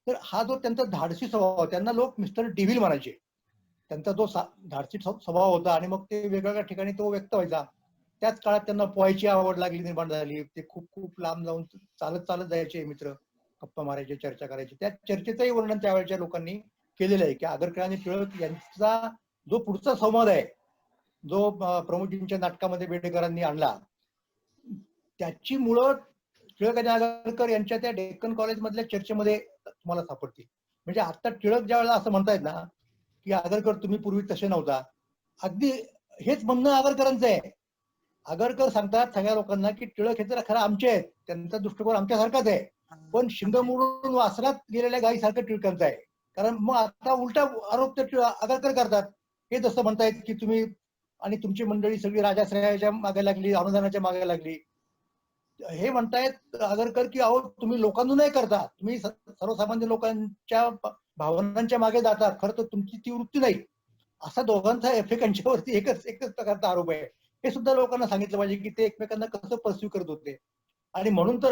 तर हा जो त्यांचा धाडसी स्वभाव, त्यांना लोक मिस्टर डेव्हिल म्हणायचे. त्यांचा जो धाडसी स्वभाव होता आणि मग ते वेगवेगळ्या ठिकाणी तो व्यक्त व्हायचा. त्याच काळात त्यांना पोहायची आवड निर्माण झाली. ते खूप खूप लांब जाऊन चालत चालत जायचे मित्र, गप्पा मारायचे, चर्चा करायची. त्या चर्चेचंही वर्णन त्यावेळेच्या लोकांनी केलेलं आहे की आगरकर आणि टिळक यांचा जो पुढचा संवाद आहे, जो प्रमोदजींच्या नाटकामध्ये बेडेकरांनी आणला, त्याची मुळं टिळक आणि आगरकर यांच्या त्या डेक्कन कॉलेज मधल्या चर्चेमध्ये तुम्हाला सापडतील. म्हणजे आता टिळक ज्या वेळेला असं म्हणतायत ना की आगरकर तुम्ही पूर्वी तसे नव्हता, अगदी हेच म्हणणं आगरकरांचं आहे. आगरकर सांगतात सगळ्या लोकांना की टिळक हे तर खरं आमचे आहेत, त्यांचा दृष्टिकोन आमच्यासारखाच आहे, पण शिंग मोडून वासरात गेलेल्या गायीसारखं टिळकांचं आहे. कारण मग आता उलटा आरोप ते आगरकर करतात. हे जसं म्हणतायत की तुम्ही आणि तुमची मंडळी सगळी राजाश्रयाच्या मागे लागली, अनुदानाच्या मागे लागली. हे म्हणतायत आगरकर की अहो तुम्ही लोकांना नाही करता, तुम्ही सर्वसामान्य लोकांच्या भावनांच्या मागे जातात, खरं तर तुमची ती वृत्ती नाही. असा दोघांचा एकमेकांच्यावरती एकच प्रकारचा आरोप आहे. हे सुद्धा लोकांना सांगितलं पाहिजे की ते एकमेकांना कसं परस्यू करत होते. आणि म्हणून तर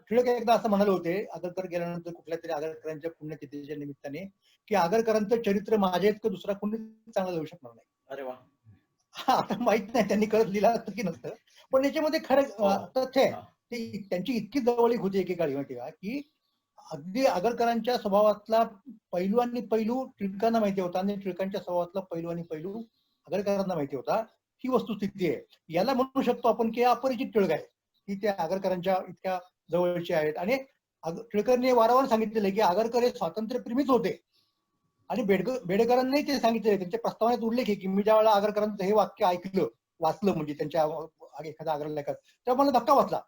टिळक एकदा असं म्हणाले होते, आगरकर गेल्यानंतर कुठल्या तरी आगरकरांच्या पुण्यतिथीच्या निमित्ताने, की आगरकरांचं चरित्र माझ्या इतकं दुसरा कोणी चांगलं लिहू शकणार नाही. अरे वा. आता माहित नाही त्यांनी करत लिहिलं असतं की नसतं, पण याच्यामध्ये खरं तथ्य आहे. ती त्यांची इतकी जवळीक होती एकेकाळी माहिती का, की अगदी आगरकरांच्या स्वभावातला पैलू आणि पैलू टिळकांना माहिती होता आणि टिळकांच्या स्वभावातला पैलू आणि पैलू आगरकरांना माहिती होता. ही वस्तुस्थिती आहे. याला म्हणू शकतो आपण की अपरिचित टिळक आहे, की त्या आगरकरांच्या इतक्या जवळचे आहेत. आणि टिळकांनी वारंवार सांगितलेलं आहे की आगरकर हे स्वातंत्र्यप्रेमीच होते. आणि बेडेकरांनी ते सांगितले, त्यांच्या प्रस्तावनेत उल्लेख आहे की मी ज्या वेळेला आगरकरांचं हे वाक्य ऐकलं, वाचलं म्हणजे त्यांच्या एखाद्या आग्रलेखात, तेव्हा मला धक्का वाचला.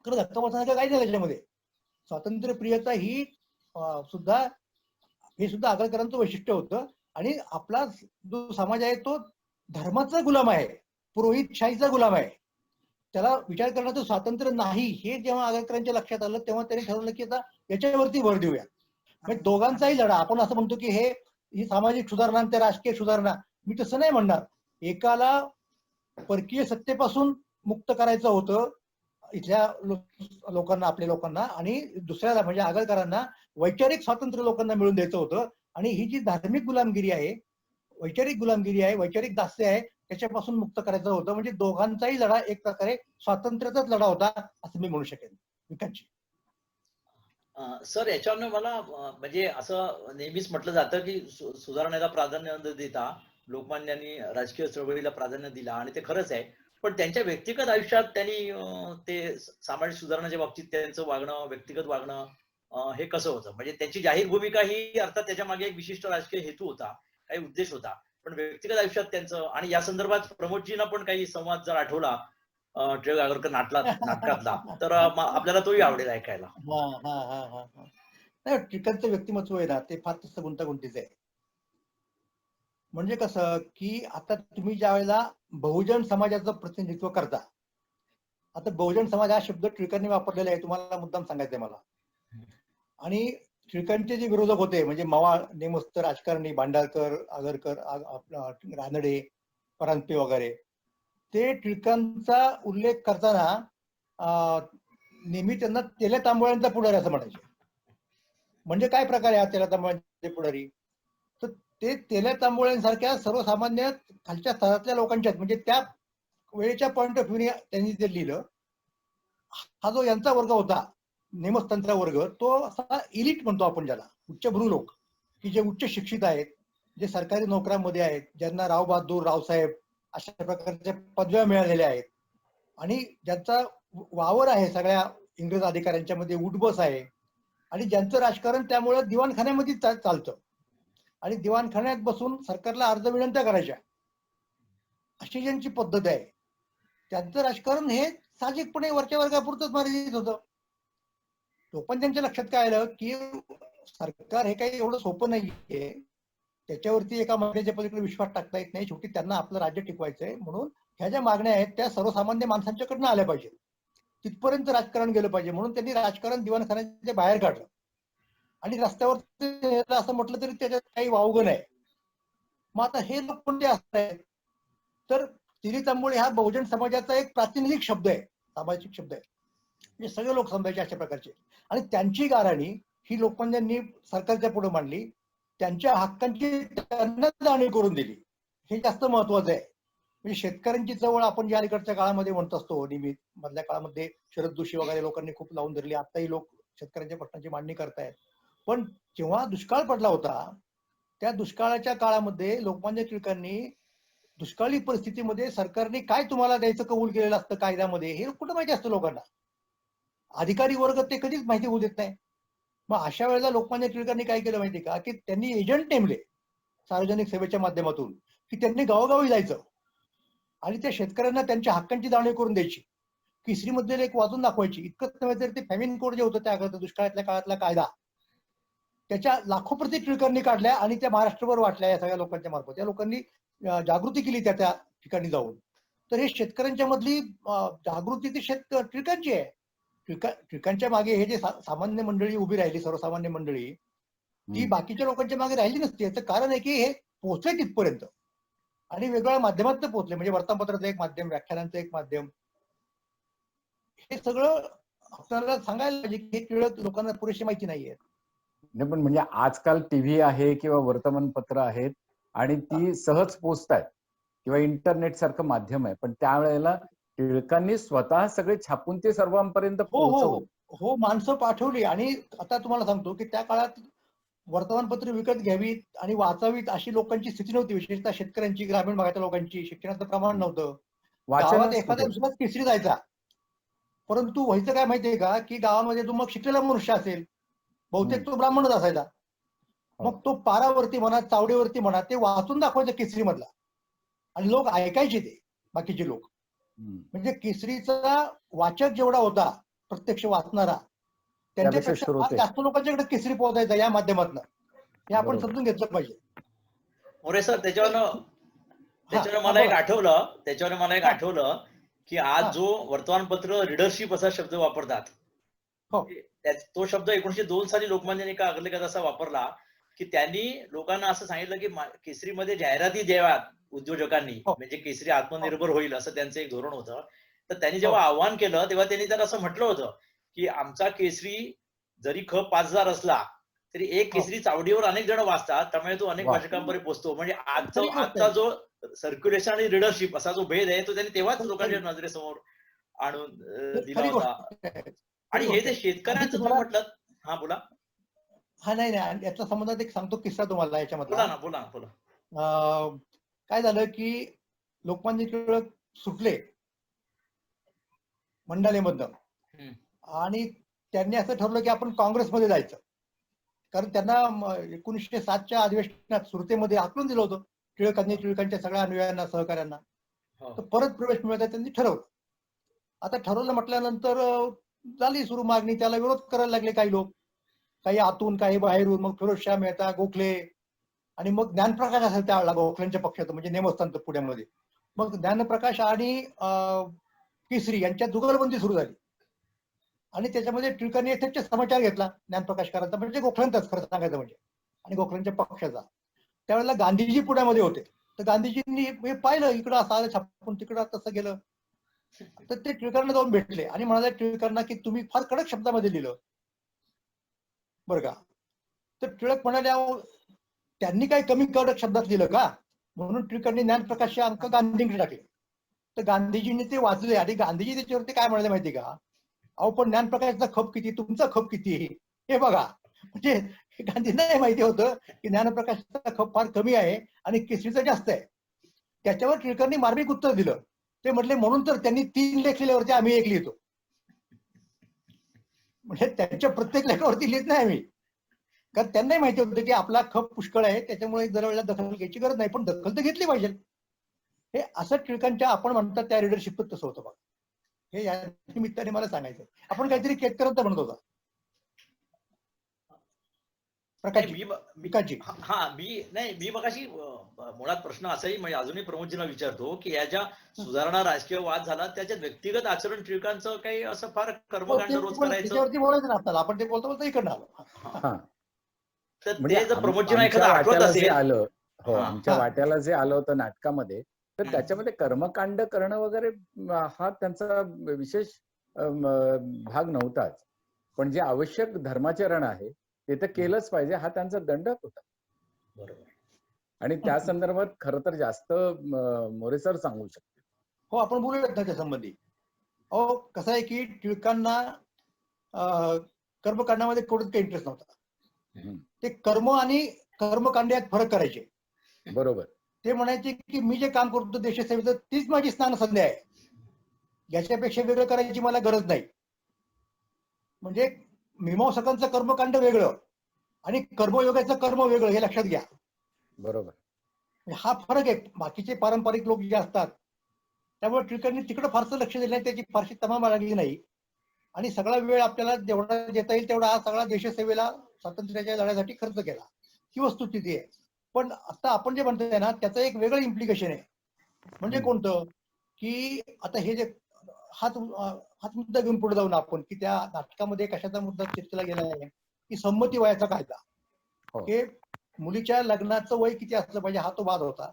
खरं धक्का वाचण्याचं काही नाही त्याच्यामध्ये. स्वातंत्र्यप्रियता ही सुद्धा हे सुद्धा आगरकरांचं वैशिष्ट्य होतं. आणि आपला जो समाज आहे तो धर्माचा गुलाम आहे, पुरोहितशाहीचा गुलाम आहे, त्याला विचार करण्याचं स्वातंत्र्य नाही. हे जेव्हा आगरकरांच्या लक्षात आलं तेव्हा त्यांनी ठरवलं की आता याच्यावरती भर देऊया. म्हणजे दोघांचाही लढा. आपण असं म्हणतो की ही सामाजिक सुधारणा आणि राजकीय सुधारणा, मी तसं नाही म्हणणार. एकाला परकीय सत्तेपासून मुक्त करायचं होतं इथल्या लोकांना, आपल्या लोकांना, आणि दुसऱ्याला म्हणजे आगरकरांना वैचारिक स्वातंत्र्य लोकांना मिळून द्यायचं होतं. आणि ही जी धार्मिक गुलामगिरी आहे, वैचारिक गुलामगिरी आहे, वैचारिक दास्य आहे, त्याच्यापासून मुक्त करायचं होतं. म्हणजे दोघांचाही लढा एक प्रकारे स्वातंत्र्याचाच लढा होता असं मी म्हणू शकेन. विकासजी. सर, याच्यावर मला म्हणजे असं नेहमीच म्हटलं जातं की सुधारणेला प्राधान्य न देता लोकमान्यांनी राजकीय चळवळीला प्राधान्य दिलं, आणि ते खरंच आहे. पण त्यांच्या व्यक्तिगत आयुष्यात त्यांनी ते सामाजिक सुधारणाच्या बाबतीत त्यांचं वागणं, व्यक्तिगत वागणं हे कसं होतं? म्हणजे त्यांची जाहीर भूमिका ही अर्थात त्याच्या मागे एक विशिष्ट राजकीय हेतू होता, काही उद्देश होता, पण व्यक्तिगत आयुष्यात त्यांचं, आणि या संदर्भात प्रमोदजींना पण काही संवाद जर आठवला टिळक आगरकर नाटकातला, तर आपल्याला तोही आवडेल ऐकायला. नाही, टिळकांचं व्यक्तिमत्व आहे ना, ते फार तसं गुंतागुंतीचं आहे. म्हणजे कसं की आता तुम्ही ज्या वेळेला बहुजन समाजाचं प्रतिनिधित्व करता, आता बहुजन समाज हा शब्द टिळकांनी वापरलेला आहे, तुम्हाला मुद्दाम सांगायचंय मला. आणि टिळकांचे जे विरोधक होते म्हणजे मवाळ, नेमस्त राजकारणी, भांडारकर, आगरकर, रानडे, परांजपे वगैरे, ते टिळकांचा उल्लेख करताना नेहमी त्यांना तेल्या तांबोळ्यांचा पुढारी असं म्हणायचे. म्हणजे काय प्रकार आहे तेल्या तांबोळ्यांचे पुढारी? तर ते तेल्या तांबोळ्यांसारख्या सर्वसामान्य खालच्या स्तरातल्या लोकांच्यात, म्हणजे त्या वेळेच्या पॉइंट ऑफ व्ह्यूने त्यांनी ते लिहिलं. हा जो यांचा वर्ग होता, नेमस्तंत्र वर्ग तो असा इलिट म्हणतो आपण ज्याला, उच्चभ्रू लोक, की जे उच्च शिक्षित आहेत, जे सरकारी नोकऱ्यांमध्ये आहेत, ज्यांना राव बहादूर, रावसाहेब अशा प्रकारच्या पदव्या मिळालेल्या आहेत आणि ज्यांचा वावर आहे सगळ्या इंग्रज अधिकाऱ्यांच्या मध्ये, उठबस आहे आणि ज्यांचं राजकारण त्यामुळे दिवाणखान्यामध्ये चालतं आणि दिवाणखान्यात बसून सरकारला अर्ज विनंत्या करायच्या, अशी ज्यांची पद्धत आहे त्यांचं राजकारण हे साहजिकपणे वरच्या वर्गापुरतच मर्यादित होतं. लोकांच्या लक्षात काय आलं की सरकार हे काही एवढं सोपं नाहीये, त्याच्यावरती एका महिन्याच्या पलीकडे विश्वास टाकता येत नाही. शेवटी त्यांना आपलं राज्य टिकवायचंय, म्हणून ह्या ज्या मागण्या आहेत त्या सर्वसामान्य माणसांच्याकडनं आल्या पाहिजे, तिथपर्यंत राजकारण गेलं पाहिजे. म्हणून त्यांनी राजकारण दिवाणखान्याच्या बाहेर काढलं आणि रस्त्यावर असं म्हटलं तरी त्याच्यात काही वावगं नाही. मग आता हे लोक कोणते असत आहेत तर तिरी तांबोळी हा बहुजन समाजाचा एक प्रातिनिधिक शब्द आहे, सामाजिक शब्द आहे, म्हणजे सगळे लोक समजायचे अशा प्रकारचे. आणि त्यांची गाराणी ही लोकमान्यांनी सरकारच्या पुढे मांडली, त्यांच्या हक्कांची त्यांना जाणीव करून दिली, हे जास्त महत्वाचं आहे. म्हणजे शेतकऱ्यांची चळवळ आपण ज्या अलीकडच्या काळामध्ये म्हणत असतो, निमित्त मधल्या काळामध्ये शरद जोशी वगैरे लोकांनी खूप लावून धरली, आताही लोक शेतकऱ्यांच्या प्रश्नांची मांडणी करतायत. पण जेव्हा दुष्काळ पडला होता त्या दुष्काळाच्या काळामध्ये लोकमान्य टिळकांनी दुष्काळी परिस्थितीमध्ये सरकारने काय तुम्हाला द्यायचं कबूल केलेलं असतं कायद्यामध्ये, हे कुठं माहिती असतं लोकांना. अधिकारी वर्ग ते कधीच माहिती होऊ देत नाही. मग अशा वेळेला लोकमान्य टिळकांनी काय केलं माहिती का, की त्यांनी एजंट नेमले सार्वजनिक सेवेच्या माध्यमातून, की त्यांनी गावोगावी जायचं आणि त्या शेतकऱ्यांना त्यांच्या हक्कांची जाणीव करून द्यायची. केसरीमध्ये एक वाचून दाखवायची. इतकंच नव्हे तर ते फॅमिन कोड जे होतं त्या दुष्काळातल्या काळातला कायदा, त्याच्या लाखो प्रती टिळकांनी काढल्या आणि त्या महाराष्ट्रभर वाटल्या या सगळ्या लोकांच्या मार्फत. या लोकांनी जागृती केली त्या त्या ठिकाणी जाऊन. तर हे शेतकऱ्यांच्या मधली जागृती ती टिळकांची आहे. टिळकांच्या मागे हे जे सामान्य मंडळी उभी राहिली, सर्वसामान्य मंडळी, ती बाकीच्या लोकांच्या मागे राहिली नसती. याचं कारण आहे की हे पोहोचले तिथपर्यंत आणि वेगवेगळ्या माध्यमातून पोहोचले, म्हणजे वर्तमानपत्राचं एक माध्यम, व्याख्यानांचं एक माध्यम, हे सगळं आपल्याला सांगायला पाहिजे की हे टिळक लोकांना पुरेशी माहिती नाहीये. नाही पण म्हणजे आजकाल टीव्ही आहे किंवा वर्तमानपत्र आहेत आणि ती सहज पोचतायत किंवा इंटरनेट सारखं माध्यम आहे, पण त्यावेळेला टिळकांनी स्वतः सगळे छापून ते सर्वांपर्यंत हो हो पोहोचवलं. हो, माणसं पाठवली. आणि आता तुम्हाला सांगतो की त्या काळात वर्तमानपत्र विकत घ्यावीत आणि वाचावीत अशी लोकांची स्थिती नव्हती, विशेषतः शेतकऱ्यांची, ग्रामीण भागातल्या लोकांची. शिक्षणाचं प्रमाण नव्हतं. गावात एखाद्या दुसऱ्याच केसरी जायचा, परंतु व्हायचं काय माहितीये का, की गावामध्ये तो मग शिकलेला मनुष्य असेल, बहुतेक तो ब्राह्मणच असायचा. मग तो पारावरती म्हणा, चावडीवरती म्हणा, ते वाचून दाखवायचं केसरी मधला आणि लोक ऐकायचे ते, बाकीचे लोक. म्हणजे केसरीचा वाचक जेवढा होता, प्रत्यक्ष वाचणारा, त्यांच्यापेक्षा फार जास्त लोकांच्याकडे केसरी पोहोचायचा या माध्यमातून. हे आपण समजून घेतलं पाहिजे. मोरे सर, त्याच्यावर मला एक आठवलं की आज जो वर्तमानपत्र रीडरशिप असा शब्द वापरतात, तो शब्द 1902 साली लोकमान्यांनी एका अग्रलेखात असा वापरला की त्यांनी लोकांना असं सांगितलं की केसरीमध्ये जाहिराती द्याव्यात उद्योजकांनी, म्हणजे केसरी आत्मनिर्भर होईल असं त्यांचं एक धोरण होतं. तर त्यांनी जेव्हा आव्हान केलं तेव्हा त्यांनी त्याला असं म्हटलं होतं की आमचा केसरी जरी खप 5000 असला तरी एक केसरी चावडीवर अनेक जण वाचतात, त्यामुळे तो अनेक वाचकांपर्यंत पोहोचतो. म्हणजे आजचा जो सर्क्युलेशन आणि रीडरशिप असा जो भेद आहे तो त्यांनी तेव्हाच लोकांच्या नजरेसमोर आणून दिला होता. आणि हे जे शेतकऱ्यांचं तुम्ही म्हटलं, हा बोला. हा नाही नाही, याच्या संबंधात एक सांगतो किस्सा तुम्हाला याच्यामध्ये. बोला. काय झालं की लोकमान्य टिळक सुटले मंडालेमधनं आणि त्यांनी असं ठरवलं की आपण काँग्रेसमध्ये जायचं, कारण त्यांना 1907च्या अधिवेशनात सुरतेमध्ये आखलून दिलं होतं टिळकांनी टिळकांच्या सगळ्या अनुयायांना, सहकाऱ्यांना. तर परत प्रवेश मिळवायचा त्यांनी ठरवलं. आता ठरवलं म्हटल्यानंतर झाली सुरू मागणी, त्याला विरोध करायला लागले काही लोक, काही आतून काही बाहेरून. मग फिरोजशाह मेहता, गोखले आणि मग ज्ञानप्रकाश असेल त्यावेळेला गोखल्यांच्या पक्षाचं, म्हणजे नेमस्तंत्र पुण्यामध्ये. मग ज्ञानप्रकाश आणि केसरी यांच्यात जुगलबंदी सुरू झाली आणि त्याच्यामध्ये टिळकांनी यथेच्छ समाचार घेतला ज्ञानप्रकाशकारांचा, म्हणजे गोखल्यांचाच खरं सांगायचं म्हणजे, आणि गोखल्यांच्या पक्षाचा. त्यावेळेला गांधीजी पुण्यामध्ये होते. तर गांधीजींनी हे पाहिलं, इकडं असं आलं छापून, तिकडं तसं गेलं. तर ते टिळकांना जाऊन भेटले आणि म्हणाले टिळकांना की तुम्ही फार कडक शब्दामध्ये लिहिलं बरं का. तर टिळक म्हणाले त्यांनी काही कमी कडक शब्दात लिहिलं का, म्हणून टिळकांनी ज्ञानप्रकाशचे अंक गांधींकडे टाकले. तर गांधीजींनी ते वाचले आणि गांधीजी त्याच्यावरती काय म्हणाले माहिती का, अहो पण ज्ञानप्रकाशचा खप किती, तुमचा खप किती हे बघा. म्हणजे गांधींना हे माहिती होतं की ज्ञानप्रकाशचा खप फार कमी आहे आणि केसरीचा जास्त आहे. त्याच्यावर टिळकांनी मार्मिक उत्तर दिलं. ते म्हटले म्हणून तर त्यांनी 3 लेख लिहिल्यावरती आम्ही 1 लिहितो. म्हणजे त्यांच्या प्रत्येक लेखावरती लिहित नाही आम्ही, कारण त्यांनाही माहिती होतं की आपला खप पुष्कळ आहे, त्याच्यामुळे दरवेळेला दखल घ्यायची गरज नाही, पण दखल तर घेतली पाहिजे. हे असं टिळकांच्या आपण म्हणतात त्या लिडरशिपच तसं होतं बघा. हे या निमित्ताने मला सांगायचं. आपण काहीतरी केतकरांत म्हणत होता प्रकाशजी. विकासजी. मी मगाशी मुळात प्रश्न असाही म्हणजे अजूनही प्रमोदजींना विचारतो की या ज्या सुधारणा राजकीय वाद झाला त्याच्यात व्यक्तिगत आचरण टिळकांचं काही असं फार कर्मकांड रोज करायचं त्याच्यावरती बोलायचं ना आपल्याला, आपण ते बोलतो इकडनं आलो. तर म्हणजे ते जर प्रमोदजींना आमच्या एखादं आठवत वाट्याला जे असेल. आलं, हो हा. आमच्या वाट्याला जे आलं होतं नाटकामध्ये, तर हं. त्याच्यामध्ये कर्मकांड करणं वगैरे हा त्यांचा विशेष भाग नव्हताच. पण जे आवश्यक धर्माचरण आहे ते तर केलंच पाहिजे, हा त्यांचा दंडक होता. बरोबर. आणि त्या संदर्भात खरं तर जास्त मोरे सर सांगू शकते. हो, आपण बोलूयात ना त्या संबंधी. अहो कसं आहे की टिळकांना कर्मकांडामध्ये कोणताच काही इंटरेस्ट नव्हता. ते कर्म आणि कर्मकांड यात फरक करायचे. बरोबर. ते म्हणायचे की मी जे काम करतो देशसेवेचं तीच माझी स्नान संध्या आहे, याच्यापेक्षा वेगळं करायची मला गरज नाही. म्हणजे मीमांसकांचं कर्मकांड वेगळं आणि कर्मयोगाचं कर्म वेगळं, हे लक्षात घ्या. बरोबर. हा फरक आहे. बाकीचे पारंपरिक लोक जे असतात त्यामुळे टिळकांनी तिकडे फारसं लक्ष दिलं नाही, त्याची फारशी तमाम लागली नाही आणि सगळा वेळ आपल्याला जेवढा देता येईल तेवढा हा सगळा देशसेवेला, स्वातंत्र्याच्या लढ्यासाठी खर्च केला, ही वस्तुस्थिती आहे. पण आता आपण जे म्हणतोय ना त्याचं एक वेगळं इम्प्लिकेशन आहे. म्हणजे कोणतं की आता हे जे हाच मुद्दा घेऊन पुढे जाऊन आपण की त्या नाटकामध्ये कशाचा मुद्दा चर्चेला गेला आहे की संमती वयाचा कायदा. हे मुलीच्या लग्नाचं वय किती असलं पाहिजे हा तो वाद होता.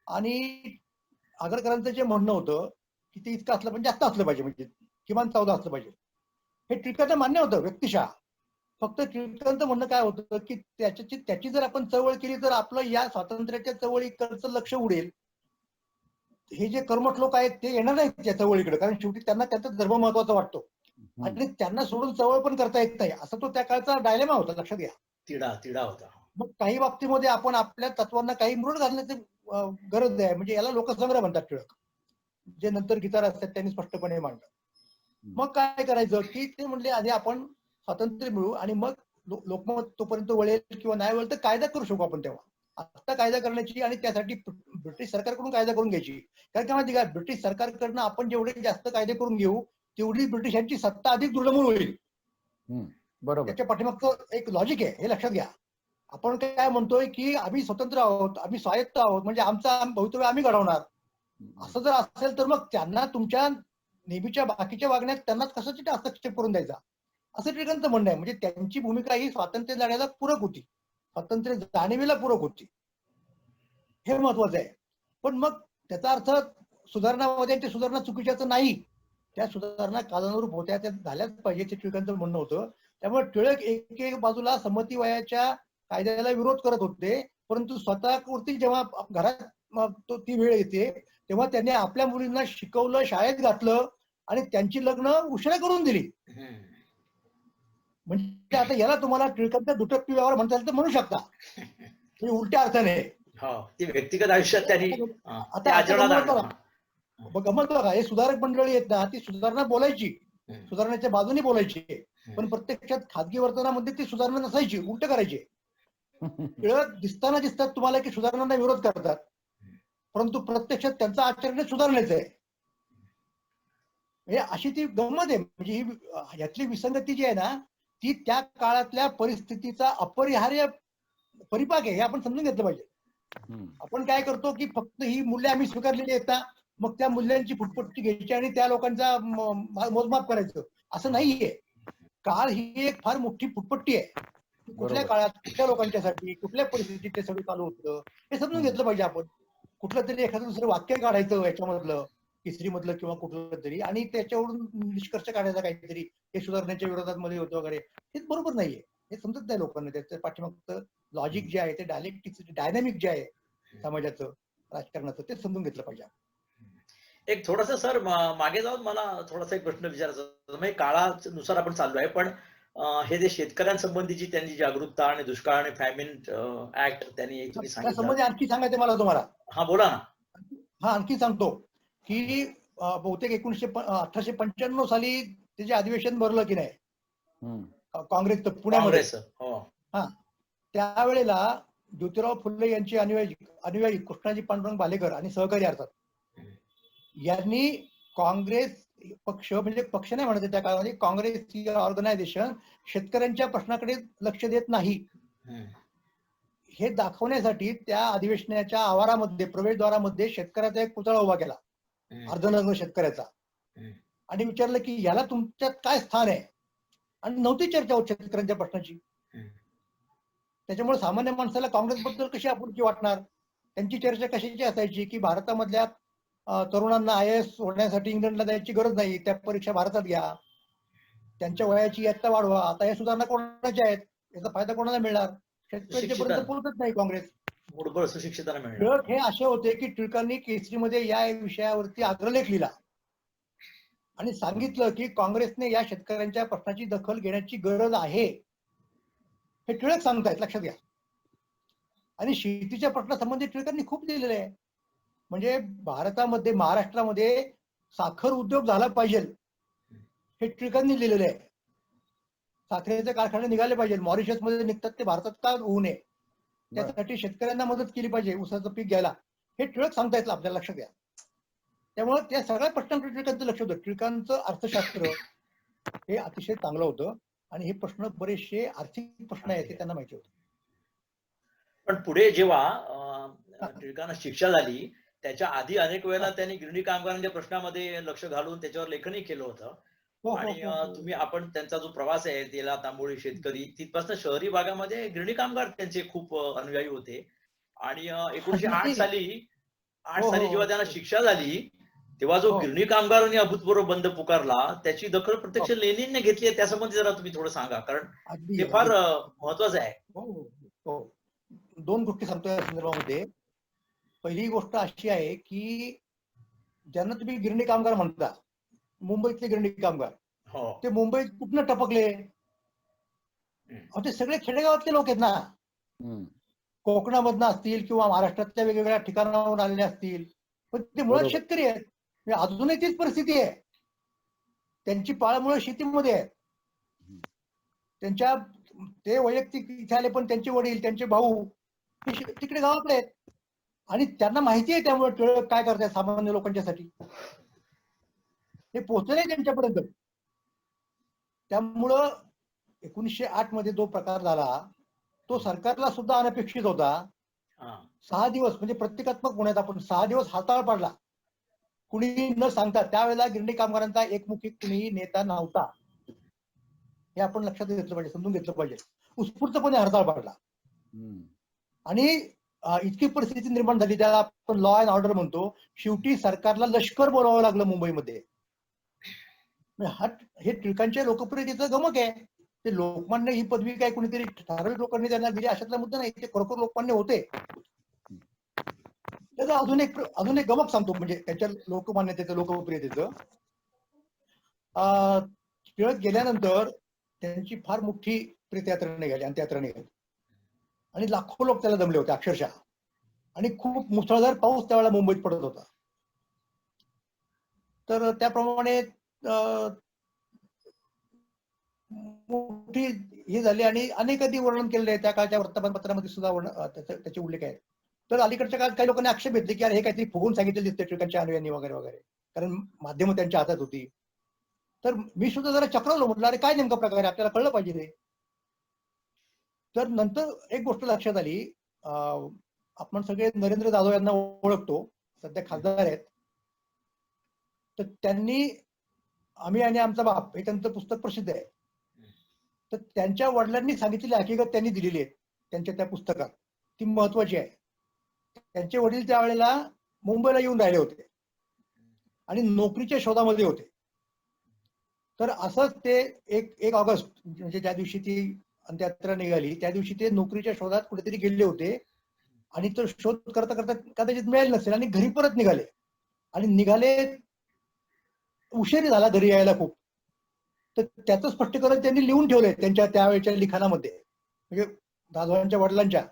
आणि आगरकरांचं जे म्हणणं होतं की ते इतकं असलं पण जास्त असलं पाहिजे, म्हणजे किमान 14 असलं पाहिजे. हे टिळकांना मान्य होतं व्यक्तिशः. फक्त टिळकांचं म्हणणं काय होतं की त्याची जर आपण चळवळ केली तर आपलं या स्वातंत्र्याच्या चळवळीकडचं लक्ष उडेल. हे जे कर्मठ लोक आहेत ते येणार नाहीत त्या चळवळीकडे, कारण शेवटी त्यांना त्यांचा धर्म महत्वाचा वाटतो आणि त्यांना सोडून चळवळ पण करता येत नाही, असा तो त्या काळचा डायलेमा होता, लक्षात घ्या. तिढा होता. मग काही बाबतीमध्ये आपण आपल्या तत्वांना काही मृड घालण्याची गरज आहे. म्हणजे याला लोकसंग्रह म्हणतात टिळक, जे नंतर गीतार असतात त्यांनी स्पष्टपणे मांडलं. मग काय करायचं की ते म्हणले आधी आपण स्वातंत्र्य मिळू आणि मग लोकमत तोपर्यंत वळेल किंवा नाही वळेल तर कायदा करू शकू आपण. तेव्हा आता कायदा करण्याची आणि त्यासाठी ब्रिटिश सरकारकडून कायदा करून घ्यायची. कारण काय माहिती का, ब्रिटिश सरकारकडनं आपण जेवढे जास्त कायदे करून घेऊ तेवढी ब्रिटिशांची सत्ता अधिक दृढमूळ होईल. बरोबर. त्याच्या पाठीमागचं एक लॉजिक आहे, हे लक्षात घ्या. आपण काय म्हणतोय की आम्ही स्वतंत्र आहोत, आम्ही स्वायत्त आहोत, म्हणजे आमचं भवितव्य आम्ही घडवणार. असं जर असेल तर मग त्यांना तुमच्या नेहमीच्या बाकीच्या वागण्यात त्यांनाच कशासाठी हस्तक्षेप करून द्यायचा, असं टिळकांचं म्हणणं आहे. म्हणजे त्यांची भूमिका ही स्वातंत्र्य लढ्याला पूरक होती, स्वातंत्र्य जाणीवेला पूरक होती, हे महत्वाचं आहे. पण मग त्याचा अर्थ सुधारणामध्ये ते सुधारणा चुकीच्याच नाही, त्या सुधारणा कालानुरूप होत्या, त्या झाल्याच पाहिजे, ते टिळकांचं म्हणणं होतं. त्यामुळे टिळक एक बाजूला संमती वयाच्या कायद्याला विरोध करत होते, परंतु स्वतःवरती जेव्हा घरात ती वेळ येते तेव्हा त्यांनी आपल्या मुलींना शिकवलं, शाळेत घातलं आणि त्यांची लग्न उशिरा करून दिली. म्हणजे आता याला तुम्हाला टिळकांचा दुटप्पी व्यवहार म्हणता येईल तर म्हणू शकता, म्हणजे उलट्या अर्थाने. ती व्यक्तिगत आयुष्यात त्यांनी आता गमत बघा, हे सुधारक मंडळी आहेत ना, ती सुधारणा बोलायची, सुधारण्याच्या बाजूने बोलायची, पण प्रत्यक्षात खाजगी वर्तनामध्ये ती सुधारणा नसायची, उलट करायची. टिळक दिसतात तुम्हाला की सुधारणांना विरोध करतात, परंतु प्रत्यक्षात त्यांचं आचरण सुधारण्याचं आहे. अशी ती गंमत आहे. म्हणजे ही यातली विसंगती जी आहे ना ती त्या काळातल्या परिस्थितीचा अपरिहार्य परिपाक आहे, हे आपण समजून घेतलं पाहिजे. आपण काय करतो की फक्त ही मूल्य आम्ही स्वीकारलेली आहेत ना, मग त्या मूल्यांची फुटपट्टी घ्यायची आणि त्या लोकांचा मोजमाप करायचं, असं नाहीये. काळ ही एक फार मोठी फुटपट्टी आहे. कुठल्या काळात कुठल्या लोकांच्यासाठी कुठल्या परिस्थितीत ते सगळं चालू होतं हे समजून घेतलं पाहिजे. आपण कुठलं तरी एखादं दुसरं वाक्य काढायचं याच्यामधलं, तिसरी मधलं किंवा कुठलं तरी, आणि त्याच्यावरून निष्कर्ष काढायचा काहीतरी, हे सुधारण्याच्या विरोधात मध्ये होतं वगैरे, हे बरोबर नाहीये. हे समजत नाही लोकांना. त्याचं पाठीमागचं लॉजिक जे आहे ते डायलेक्टिक्स, डायनामिक जे आहे समाजाचं, राजकारणाचं, ते समजून घेतलं पाहिजे. एक थोडासा सर मागे जाऊन मला थोडासा एक प्रश्न विचारायचा होता. म्हणजे काळानुसार आपण चाललो आहे, पण हे जे शेतकऱ्यांसंबंधीची त्यांची जागरूकता आणि दुष्काळ आणि फॅमिन ऍक्ट त्यांनी तुम्ही त्या सांगितलं. संबंधी आणखी सांगायचं मला तुम्हाला. हा बोला ना. हा आणखी सांगतो की बहुतेक 1895 साली ते जे अधिवेशन भरलं की नाही काँग्रेसचं पुण्यामध्ये, काँग्रेस. हो. हा त्यावेळेला ज्योतिराव फुले यांची अनुयायी कृष्णाजी पांडुरंग भालेकर आणि सहकारी अर्थात यांनी काँग्रेस पक्ष, म्हणजे पक्ष नाही म्हणत त्या काळामध्ये, काँग्रेस ही ऑर्गनायझेशन शेतकऱ्यांच्या प्रश्नाकडे लक्ष देत नाही हे दाखवण्यासाठी त्या अधिवेशनाच्या आवारामध्ये, प्रवेशद्वारामध्ये शेतकऱ्याचा एक पुतळा उभा केला, अर्धनग्न शेतकऱ्याचा, आणि विचारलं की याला तुमच्यात काय स्थान आहे. आणि नव्हती चर्चा होत शेतकऱ्यांच्या प्रश्नाची. त्याच्यामुळे सामान्य माणसाला काँग्रेसबद्दल कशी आपुलकी वाटणार. त्यांची चर्चा कशाची असायची की भारतामधल्या तरुणांना IAS होण्यासाठी इंग्लंडला जायची गरज नाही, त्या परीक्षा भारतात घ्या, त्यांच्या वयाची इयत्ता वाढवा. आता या सुधारणा कोणाच्या आहेत, याचा फायदा कोणाला मिळणार, शेतकऱ्यांच्यापर्यंत पोहोचत नाही काँग्रेस. मूठभर सुशिक्षितांना मिळणार. टिळक हे असे होते की टिळकांनी केसरीमध्ये या विषयावरती अग्रलेख लिहिला आणि सांगितलं की काँग्रेसने या शेतकऱ्यांच्या प्रश्नाची दखल घेण्याची गरज आहे, हे टिळक सांगतायत, लक्षात घ्या. आणि शेतीच्या प्रश्नासंबंधी टिळकांनी खूप लिहिलेलं आहे. म्हणजे भारतामध्ये, महाराष्ट्रामध्ये साखर उद्योग झाला पाहिजे हे टिळकांनी लिहिलेलं आहे. साखरेचे कारखाने निघाले पाहिजे, मॉरिशस मध्ये निघतात ते भारतात का होऊ नये, त्यासाठी शेतकऱ्यांना मदत केली पाहिजे ऊसाचं पीक घ्यायला, हे टिळक सांगता येतं आपल्याला, लक्षात घ्या. त्यामुळे त्या सगळ्या प्रश्नांकडे टिळकांचं लक्ष होतं. टिळकांचं अर्थशास्त्र हे अतिशय चांगलं होतं आणि हे प्रश्न बरेचसे आर्थिक प्रश्न आहेत ते त्यांना माहिती होते. पण पुढे जेव्हा टिळकांना शिक्षा झाली, त्याच्या आधी अनेक वेळेला त्यांनी गिरणी कामगारांच्या प्रश्नामध्ये लक्ष घालून त्याच्यावर लेखनही केलं होतं. आणि तुम्ही आपण त्यांचा जो प्रवास आहे, तेला तांबोळी शेतकरी, तिथपासून शहरी भागामध्ये गिरणी कामगार त्यांचे खूप अनुयायी होते. आणि 1908 साली जेव्हा त्यांना शिक्षा झाली, तेव्हा जो गिरणी कामगारांनी अभूतपूर्व बंद पुकारला, त्याची दखल प्रत्यक्ष लेनिनने घेतली आहे. त्यासंबंधी जरा तुम्ही थोडं सांगा, कारण ते फार महत्वाचं आहे. हो, 2 गोष्टी सांगतो या संदर्भामध्ये. पहिली गोष्ट अशी आहे की ज्यांना तुम्ही गिरणी कामगार म्हणता, मुंबईतले गिरणी कामगार, ते मुंबईत कुठनं टपकले, ते सगळे खेडेगावातले लोक आहेत ना, कोकणामधनं असतील किंवा महाराष्ट्रातल्या वेगवेगळ्या ठिकाणावरून आलेले असतील, पण ते मुळात शेतकरी आहेत. अजूनही तीच परिस्थिती आहे. त्यांची पाळमुळं शेतीमध्ये आहे. त्यांच्या ते वैयक्तिक इथे आले, पण त्यांचे वडील, त्यांचे भाऊ तिकडे गावाकडे आहेत आणि त्यांना माहिती आहे त्यामुळे टिळक काय करतात सामान्य लोकांच्यासाठी, हे पोहोचले त्यांच्यापर्यंत. त्यामुळं 1908 मध्ये जो प्रकार झाला तो सरकारला सुद्धा अनपेक्षित होता. 6 दिवस म्हणजे प्रतिकात्मक पुण्यात आपण 6 दिवस हाताळ पाडला, कुणी न सांगता. त्यावेळेला गिरणी कामगारांचा एकमुखी कुणीही नेता नव्हता, हे आपण लक्षात घेतलं पाहिजे, समजून घेतलं पाहिजे. उत्स्फूर्तपणे हरताळ पाडला आणि इतकी परिस्थिती निर्माण झाली, त्याला आपण लॉ अँड ऑर्डर म्हणतो. शेवटी सरकारला लष्कर बोलावं लागलं मुंबईमध्ये. हे टिळकांच्या लोकप्रियतेचं गमक आहे. ते लोकमान्य ही पदवी काय कुणीतरी ठराविक लोकांनी त्यांना दिली अशातला मुद्दा नाही, ते खरोखर लोकमान्य होते. त्याचा अजून एक गमक सांगतो, म्हणजे त्याच्या लोकमान्यतेचं, लोकप्रियतेचं. टिळक गेल्यानंतर त्यांची फार मोठी प्रेतयात्रा निघाली, अंत्ययात्रा निघाली आणि लाखो लोक त्याला जमले होते अक्षरशः. आणि खूप मुसळधार पाऊस त्यावेळेला मुंबईत पडत होता. तर त्याप्रमाणे मोठी हे झाली आणि अनेकांनी वर्णन केलेलं आहे, त्या काळच्या वर्तमानपत्रामध्ये सुद्धा त्याचे उल्लेख आहेत. तर अलीकडच्या काळात काही लोकांनी आक्षेप घेतले की अरे हे काहीतरी फुगून सांगितलं दिसते टिळकांच्या अनुयायांनी वगैरे वगैरे, कारण माध्यमं त्यांच्या हातात होती. तर मी सुद्धा जरा चक्रवलं, म्हटलं अरे काय नेमका प्रकार आहे, आपल्याला कळलं पाहिजे ते. तर नंतर एक गोष्ट लक्षात आली, आपण सगळे नरेंद्र जाधव यांना ओळखतो, सध्या खासदार आहेत. तर त्यांनी आम्ही आणि आमचा बाप हे त्यांचं पुस्तक प्रसिद्ध आहे. तर त्यांच्या वडिलांनी सांगितलेली हकीकत त्यांनी दिलेली आहे त्यांच्या त्या पुस्तकात, ती महत्वाची आहे. त्यांचे वडील त्यावेळेला मुंबईला येऊन राहिले होते आणि नोकरीच्या शोधामध्ये होते. तर असंच ते 1 ऑगस्ट म्हणजे ज्या दिवशी ती अंत्ययात्रा निघाली, त्या दिवशी ते नोकरीच्या शोधात कुठेतरी गेले होते आणि तो शोध करता करता कदाचित मिळाले नसेल आणि घरी परत निघाले. आणि निघाले उशीर झाला घरी यायला खूप. तर त्याचं स्पष्टीकरण त्यांनी लिहून ठेवलंय त्यांच्या त्यावेळेच्या लिखाणामध्ये, म्हणजे दादोबांच्या वडिलांच्या.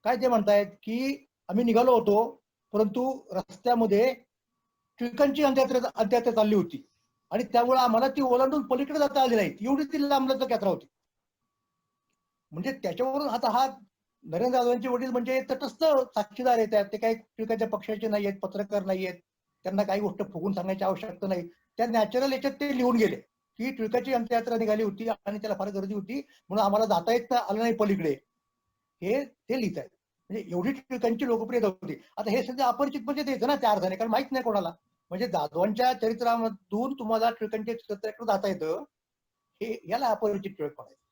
काय ते म्हणतायत की आम्ही निघालो होतो, परंतु रस्त्यामध्ये टिळकांची अंत्ययात्रा चालली होती आणि त्यामुळे आम्हाला ती ओलांडून पलीकडे जाता आली नाही, एवढी ती लांबलचक यात्रा होती. म्हणजे त्याच्यावरून आता हा नरेंद्र दादोबांचे वडील म्हणजे तटस्थ साक्षीदार आहेत, ते काही टिळकांच्या पक्षाचे नाही आहेत, पत्रकार नाही आहेत, त्यांना काही गोष्ट फुगून सांगण्याची आवश्यकता नाही. त्या नॅचरल याच्यात ते लिहून गेले की टिळकाची अंत्ययात्रा निघाली होती आणि त्याला फार गर्दी होती म्हणून आम्हाला जाता येत आलं नाही पलीकडे, हे ते लिहित आहेत. म्हणजे एवढी टिळकांची लोकप्रियता होती. आता हे सध्या अपरिचित म्हणजे द्यायचं ना त्या अर्थाने, कारण माहित नाही कोणाला. म्हणजे दादोबांच्या चरित्रामधून तुम्हाला टिळकांच्या चरित्राकडे जाता येतं, हे याला अपरिचित टिळक म्हणायचं.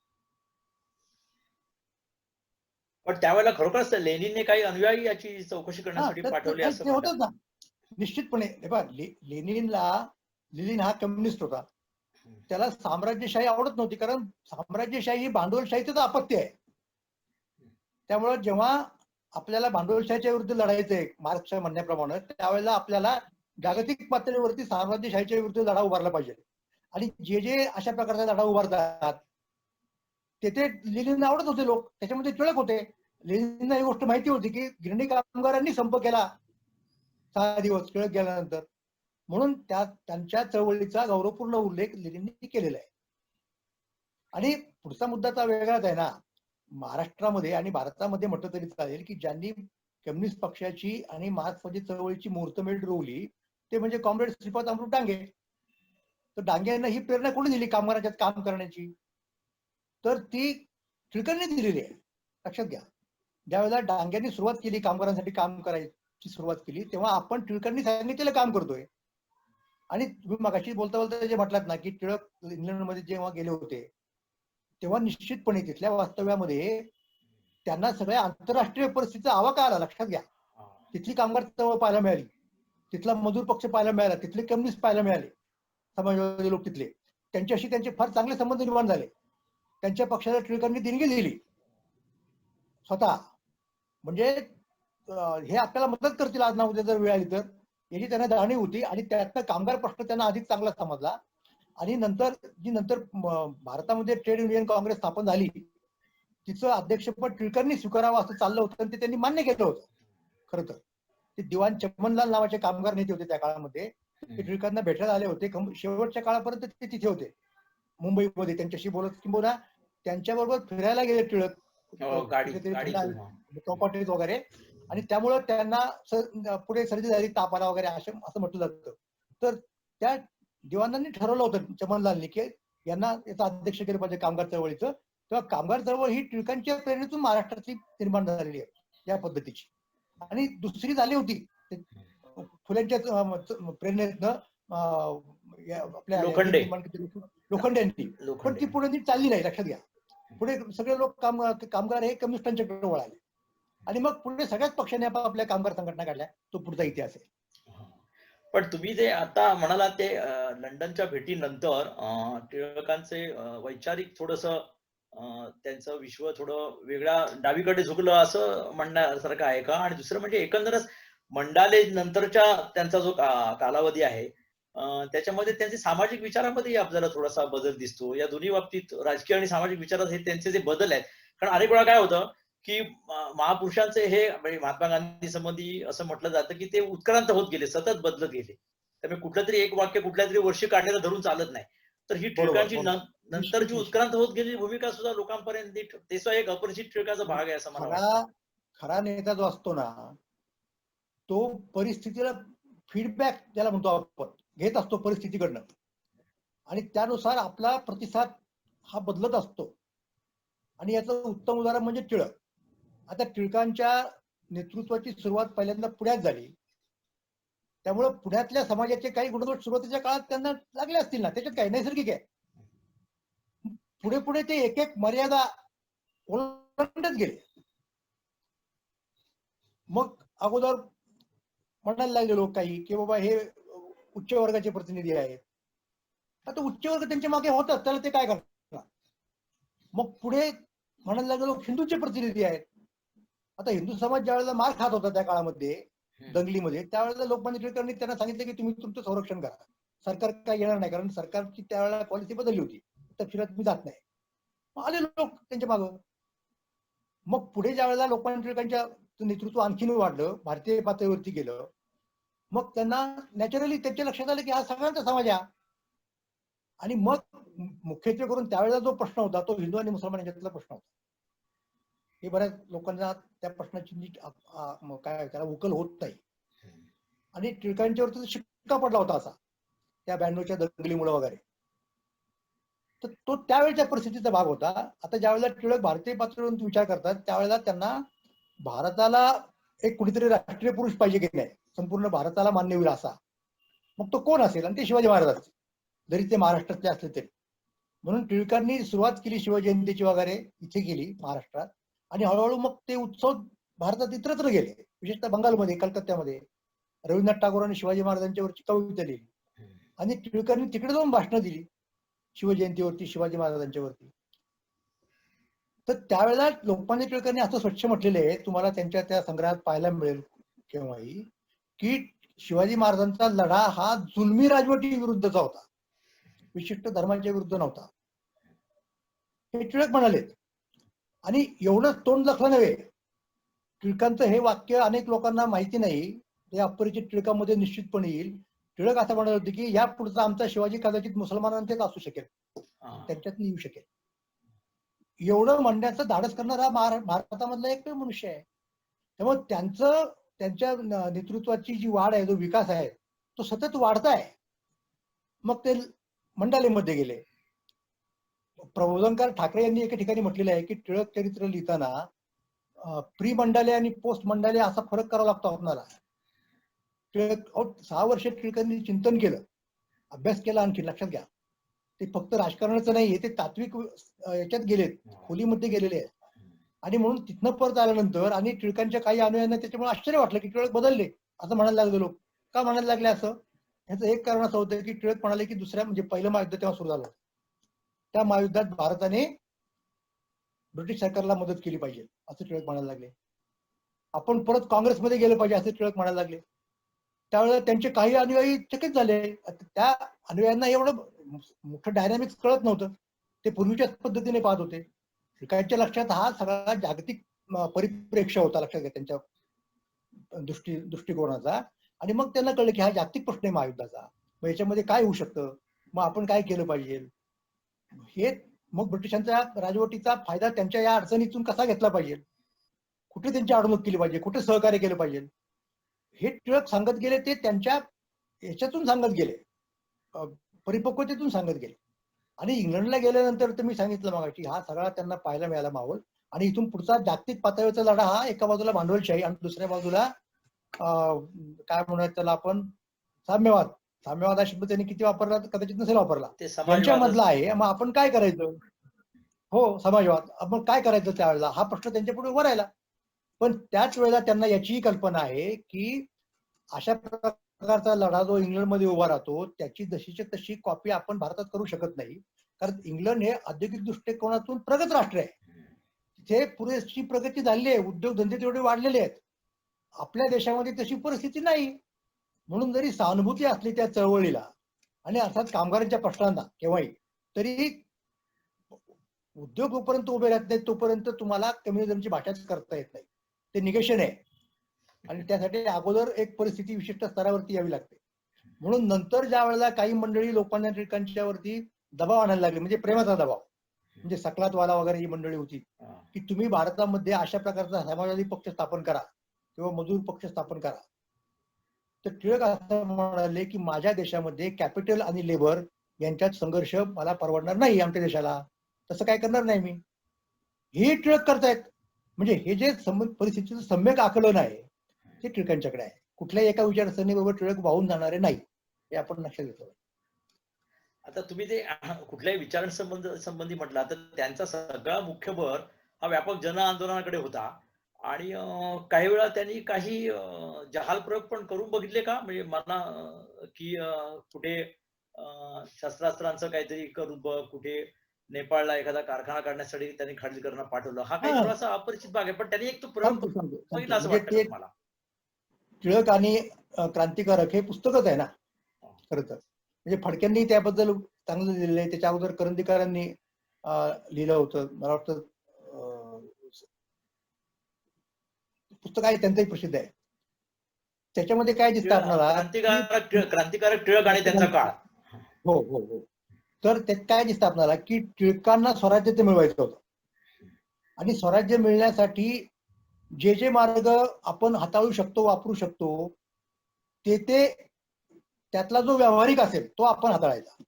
पण त्यावेळेला खरोखरच लेनिनने काही अनुयायी याची चौकशी करण्यासाठी पाठवले असं ते होतच म्हणतात. ना, निश्चितपणे. लेनिन हा कम्युनिस्ट होता. त्याला साम्राज्यशाही आवडत नव्हती, कारण साम्राज्यशाही ही भांडवलशाहीचं अपत्य आहे. त्यामुळे जेव्हा आपल्याला भांडवलशाहीच्या विरुद्ध लढायचंय मार्क्सच्या म्हणण्याप्रमाणे, त्यावेळेला आपल्याला जागतिक पातळीवरती साम्राज्यशाहीच्या विरुद्ध लढा उभारला पाहिजे. आणि जे जे अशा प्रकारचा लढा उभारतात तेथे लेनिनला आवडत होते लोक, त्याच्यामध्ये टिळक होते. लेनिनला ही गोष्ट माहिती होती की गिरणी कामगारांनी संप केला 6 दिवस टिळक गेल्यानंतर, म्हणून त्यांच्या चळवळीचा गौरवपूर्ण उल्लेख लेनिननी केलेला आहे. आणि पुढचा मुद्दा तर वेगळाच आहे ना. महाराष्ट्रामध्ये आणि भारतामध्ये म्हटलं तरी चालेल की ज्यांनी कम्युनिस्ट पक्षाची आणि मार्क्सवादी चळवळीची मुहूर्तमेढ रोवली ते म्हणजे कॉम्रेड श्रीपाद अमृत डांगे. तर डांगे ही प्रेरणा कोणी दिली कामगारांच्यात काम करण्याची? तर ती टिळकांनी दिलेली आहे, लक्षात घ्या. ज्यावेळेला डांग्यांनी सुरुवात केली कामगारांसाठी काम करायची सुरुवात केली, तेव्हा आपण टिळकांनी सांगितलेलं काम करतोय. आणि तुम्ही मगाशी बोलता बोलता जे म्हटलात ना की टिळक इंग्लंडमध्ये जेव्हा गेले होते तेव्हा निश्चितपणे तिथल्या वास्तव्यामध्ये त्यांना सगळ्या आंतरराष्ट्रीय परिस्थितीचा आवाका आला, लक्षात घ्या. तिथली कामगार चळवळ पाहायला मिळाली, तिथला मजूर पक्ष पाहायला मिळाला, तिथले कम्युनिस्ट पाहायला मिळाले, समाजवादी लोक तिथले. त्यांच्याशी त्यांचे फार चांगले संबंध निर्माण झाले. त्यांच्या पक्षाला टिळकांनी देणगी दिली स्वतः. म्हणजे हे आपल्याला मदत करतील आज ना उद्या जर वेळ आली तर, याची त्यांना जाणीव होती. आणि त्यातनं कामगार प्रश्न त्यांना अधिक चांगला समजला. आणि नंतर भारतामध्ये ट्रेड युनियन काँग्रेस स्थापन झाली, तिचं अध्यक्षपद टिळकांनी स्वीकारावं असं चाललं होतं आणि ते त्यांनी मान्य केलं होतं. खरं तर ते दिवाण चमनलाल नावाचे कामगार नेते होते त्या काळामध्ये, ते टिळकांना भेटायला आले होते. शेवटच्या काळापर्यंत ते तिथे होते मुंबईमध्ये, त्यांच्याशी बोलत, किंवा त्यांच्याबरोबर फिरायला गेले टिळक चौपाटीत वगैरे. आणि त्यामुळं त्यांना पुढे सर्दी झाली, ताप आला वगैरे असं म्हटलं जातं. तर त्या दिवाणांनी ठरवलं होतं चमनलालनी की यांना याचं अध्यक्ष केलं पाहिजे कामगार चळवळीचं. तेव्हा कामगार चळवळ ही टिळकांच्या प्रेरणेतून महाराष्ट्रातली निर्माण झालेली आहे या पद्धतीची. आणि दुसरी झाली होती फुल्यांच्या प्रेरणेतनं आपल्या लोखंड्यांनी, पण ती पुढे नीट चालली नाही, लक्षात घ्या. पुढे सगळे लोक कामगार हे कम्युनिस्टांच्याकडे वळाले आणि मग पुढे सगळ्याच पक्षांनी आपल्या कामगार संघटना काढल्या. तो पुढचा इतिहास आहे. पण तुम्ही जे आता म्हणाला ते लंडनच्या भेटीनंतर टिळकांचे वैचारिक थोडस त्यांचं विश्व थोडं वेगळ्या डावीकडे झुकलं असं म्हणण्यासारखं आहे का? आणि दुसरं म्हणजे एकंदरच मंडाले नंतरच्या त्यांचा जो कालावधी आहे त्याच्यामध्ये त्यांचे सामाजिक विचारामध्ये आपल्याला थोडासा बदल दिसतो. या दोन्ही बाबतीत राजकीय आणि सामाजिक विचारात हे त्यांचे जे बदल आहेत, कारण अनेक वेळा काय होतं की महापुरुषांचे हे म्हणजे महात्मा गांधी संबंधी असं म्हटलं जातं की ते उत्क्रांत होत गेले, सतत बदलत गेले. त्यामुळे कुठलं तरी एक वाक्य कुठल्या तरी वर्षी काढलेलं धरून चालत नाही. तर ही टिळकांची नंतर जी उत्क्रांत होत गेलेली भूमिका सुद्धा लोकांपर्यंत ते सुद्धा एक अपरिचित टिळकाचा भाग आहे असं मला वाटतं. खरा नेता जो असतो ना तो परिस्थितीला फीडबॅक ज्याला म्हणतो आपण घेत असतो परिस्थितीकडनं, आणि त्यानुसार आपला प्रतिसाद हा बदलत असतो. आणि याचं उत्तम उदाहरण म्हणजे टिळक. आता टिळकांच्या नेतृत्वाची सुरुवात पहिल्यांदा पुण्यात झाली, त्यामुळं पुण्यातल्या समाजाचे काही गुणदोष सुरुवातीच्या काळात त्यांना लागले असतील ना, त्याच्यात काही नैसर्गिक आहे. पुढे पुढे ते एक एक मर्यादा ओलांडत गेले. मग अगोदर म्हणायला लागले लोक काही की बाबा हे उच्च वर्गाचे प्रतिनिधी आहेत. आता उच्च वर्ग त्यांच्या मागे होतात, त्याला ते काय करणार. मग पुढे म्हणायला लागले लोक हिंदूचे प्रतिनिधी आहेत. आता हिंदू समाज ज्या वेळेला मार खात होता त्या काळामध्ये दंगलीमध्ये, त्यावेळेला लोकमान्य टिळकांनी त्यांना सांगितलं की तुम्ही तुमचं संरक्षण करा, सरकार काय येणार नाही, कारण सरकारची त्यावेळेला पॉलिसी बदलली होती, तपशिलात मी जात नाही. मग आले लोक त्यांच्या मागं. मग पुढे ज्या वेळेला लोकमान्य टिळकांच्या नेतृत्व आणखीन वाढलं, भारतीय पातळीवरती गेलं, मग त्यांना नॅचरली त्यांच्या लक्षात आलं की हा सगळ्यांचा समाज आहे. आणि मग मुख्यत्वे करून त्यावेळेला जो प्रश्न होता तो हिंदू आणि मुसलमान यांच्यातला प्रश्न होता. हे बऱ्याच लोकांना त्या प्रश्नाची नीट काय त्याला उकल होत नाही. आणि टिळकांच्यावरती शिक्का पडला होता असा त्या 92च्या दंगलीमुळे वगैरे. तर तो त्यावेळेच्या परिस्थितीचा भाग होता. आता ज्यावेळेला टिळक भारतीय पातळीवरून विचार करतात त्यावेळेला त्यांना भारताला एक कुणीतरी राष्ट्रीय पुरुष पाहिजे की नाही, संपूर्ण भारताला मान्य होईल असा. मग तो कोण असेल, आणि ते शिवाजी महाराज असतील, जरी ते महाराष्ट्रातले असले तरी. म्हणून टिळकांनी सुरुवात केली शिवजयंतीची वगैरे इथे केली महाराष्ट्रात, आणि हळूहळू मग ते उत्सव भारतात इतरत्र गेले, विशेषतः बंगालमध्ये, कलकत्त्यामध्ये. रवींद्रनाथ टागोरांनी शिवाजी महाराजांच्यावरची कविता लिहिली आणि टिळकांनी तिकडे जाऊन भाषणं दिली शिवजयंतीवरती, शिवाजी महाराजांच्यावरती. तर त्यावेळेला लोकमान्य टिळकांनी असं स्वच्छ म्हटलेलं आहे, तुम्हाला त्यांच्या त्या संग्रहात पाहायला मिळेल केव्हाही, की शिवाजी महाराजांचा लढा हा जुलमी राजवटी विरुद्धचा होता, विशिष्ट धर्माच्या विरुद्ध नव्हता, हे टिळक म्हणाले. आणि एवढं तोंड लखलं नव्हे. टिळकांचं हे वाक्य अनेक लोकांना माहिती नाही, ते अपरिचित टिळकामध्ये निश्चितपणे येईल. टिळक असं म्हणाले होते की या पुढचा आमचा शिवाजी कदाचित मुसलमानांचेच असू शकेल, त्यांच्यात येऊ शकेल. एवढं म्हणण्याचं धाडस करणारा भारतामधला एक मनुष्य आहे. त्यामुळे त्यांच्या नेतृत्वाची जी वाढ आहे, जो विकास आहे, तो सतत वाढता आहे. मग ते मंडालेमध्ये गेले. प्रबोधनकार ठाकरे यांनी एका ठिकाणी म्हटलेलं आहे की टिळक चरित्र लिहिताना प्री मंडाले आणि पोस्ट मंडाले असा फरक करावा लागतो आपल्याला. टिळक 6 वर्ष टिळकांनी चिंतन केलं, अभ्यास केला, आणखी लक्षात घ्या, ते फक्त राजकारणाचं नाही, ते तात्विक याच्यात गेलेत, खोलीमध्ये गेलेले आहेत. आणि म्हणून तिथनं परत आल्यानंतर आणि टिळकांच्या काही अनुयायांना त्याच्यामुळे आश्चर्य वाटलं की टिळक बदलले असं म्हणायला लागले लोक. का म्हणायला लागले असं? ह्याचं एक कारण असं होतं की टिळक म्हणाले की दुसऱ्या म्हणजे पहिलं महायुद्ध तेव्हा सुरू झालं, त्या महायुद्धात भारताने ब्रिटिश सरकारला मदत केली पाहिजे असं टिळक म्हणायला लागले. आपण परत काँग्रेसमध्ये गेलं पाहिजे असं टिळक म्हणायला लागले. त्यावेळेला त्यांचे काही अनुयायी चकित झाले. त्या अनुयायांना एवढं मोठं डायनॅमिक्स कळत नव्हतं, ते पूर्वीच्याच पद्धतीने पाहत होते. टिळकांच्या लक्षात हा सगळा जागतिक परिप्रेक्ष्य होता, लक्षात घ्या, त्यांच्या दृष्टिकोनाचा. आणि मग त्यांना कळलं की हा जागतिक प्रश्न आहे महायुद्धाचा, मग याच्यामध्ये काय होऊ शकतं, मग आपण काय केलं पाहिजे. हे मग ब्रिटिशांच्या राजवटीचा फायदा त्यांच्या या अडचणीतून कसा घेतला पाहिजे, कुठे त्यांची अडवणूक केली पाहिजे, कुठे सहकार्य केलं पाहिजे, हे टिळक सांगत गेले. ते त्यांच्या याच्यातून सांगत गेले, परिपक्वतेतून सांगत गेले. आणि इंग्लंडला गेल्यानंतर तर मी सांगितलं मग की हा सगळा त्यांना पाहायला मिळाला माहोल. आणि इथून पुढचा जागतिक पातळीवरचा लढा हा एका बाजूला भांडवलशाही आणि दुसऱ्या बाजूला काय म्हणूयात त्याला आपण, साम्यवाद. साम्यवाद हा शब्द त्यांनी किती वापरला कदाचित नसेल वापरला, त्यांच्यामधला आहे. मग आपण काय करायचं, हो समाजवाद, आपण काय करायचं त्यावेळेला, हा प्रश्न त्यांच्या पुढे उभा राहिला. पण त्याच वेळेला त्यांना याचीही कल्पना आहे की अशा प्रकारचा लढा जो इंग्लंडमध्ये उभा राहतो त्याची जशीच्या तशी कॉपी आपण भारतात करू शकत नाही, कारण इंग्लंड हे औद्योगिक दृष्टिकोनातून प्रगत राष्ट्र आहे, तिथे पुरेशी प्रगती झालेली आहे, उद्योगधंदे तेवढे वाढलेले आहेत. आपल्या देशामध्ये तशी परिस्थिती नाही. म्हणून जरी सहानुभूती असली त्या चळवळीला आणि अर्थात कामगारांच्या प्रश्नांना केव्हाही, तरी उद्योग जोपर्यंत उभे राहत नाही तोपर्यंत तुम्हाला कम्युनिझमची भाषाच करता येत नाही, ते निगेशन आहे. आणि त्यासाठी अगोदर एक परिस्थिती विशिष्ट स्तरावरती यावी लागते. म्हणून नंतर ज्या वेळेला काही मंडळी लोकमान्य टिळकांच्यावरती दबाव आणायला लागले, म्हणजे प्रेमाचा दबाव, म्हणजे सकलातवाला वगैरे ही मंडळी होती की तुम्ही भारतामध्ये अशा प्रकारचा समाजवादी पक्ष स्थापन करा किंवा मजूर पक्ष स्थापन करा. तर टिळक असं म्हणाले की माझ्या देशामध्ये कॅपिटल आणि लेबर यांच्यात संघर्ष मला परवडणार नाही, आमच्या देशाला तसं काय करणार नाही मी, हे टिळक करतायत. म्हणजे हे जे परिस्थितीचं सम्यक आकलन आहे ते टिळकांच्याकडे आहे. कुठल्याही एका विचारसरणीबरोबर टिळक वाहून जाणारे नाही, हे आपण लक्षात घेतलं. आता तुम्ही ते कुठल्याही विचारांसंबंधी म्हटला तर त्यांचा सगळा मुख्य भर हा व्यापक जन आंदोलनाकडे होता. आणि काही वेळा त्यांनी काही जहाल प्रयोग पण करून बघितले का, म्हणजे मला की कुठे शस्त्रास्त्रांचं काहीतरी करून बघ, कुठे नेपाळला एखादा कारखाना काढण्यासाठी त्यांनी खाडीलकरांना पाठवलं, हा काही थोडासा अपरिचित भाग आहे, पण त्यांनी एक तो प्रयोग बघितला असं वाटतं मला. टिळक आणि क्रांतिकारक हे पुस्तकच आहे ना खरं तर. म्हणजे फडक्यांनी त्याबद्दल चांगलं लिहिलेलं आहे. त्याच्या अगोदर करंदीकरांनी लिहिलं होतं. मला वाटतं पुस्तक आहे त्यांचंही प्रसिद्ध आहे. त्याच्यामध्ये काय दिसतं आपल्याला, क्रांतिकारक टिळक आणि त्यांचा काळ. हो हो हो. तर त्यात काय दिसतं आपल्याला की टिळकांना स्वराज्य ते मिळवायचं होतं आणि स्वराज्य मिळण्यासाठी जे जे मार्ग आपण हाताळू शकतो, वापरू शकतो, ते त्यातला जो व्यावहारिक असेल तो आपण हाताळायचा.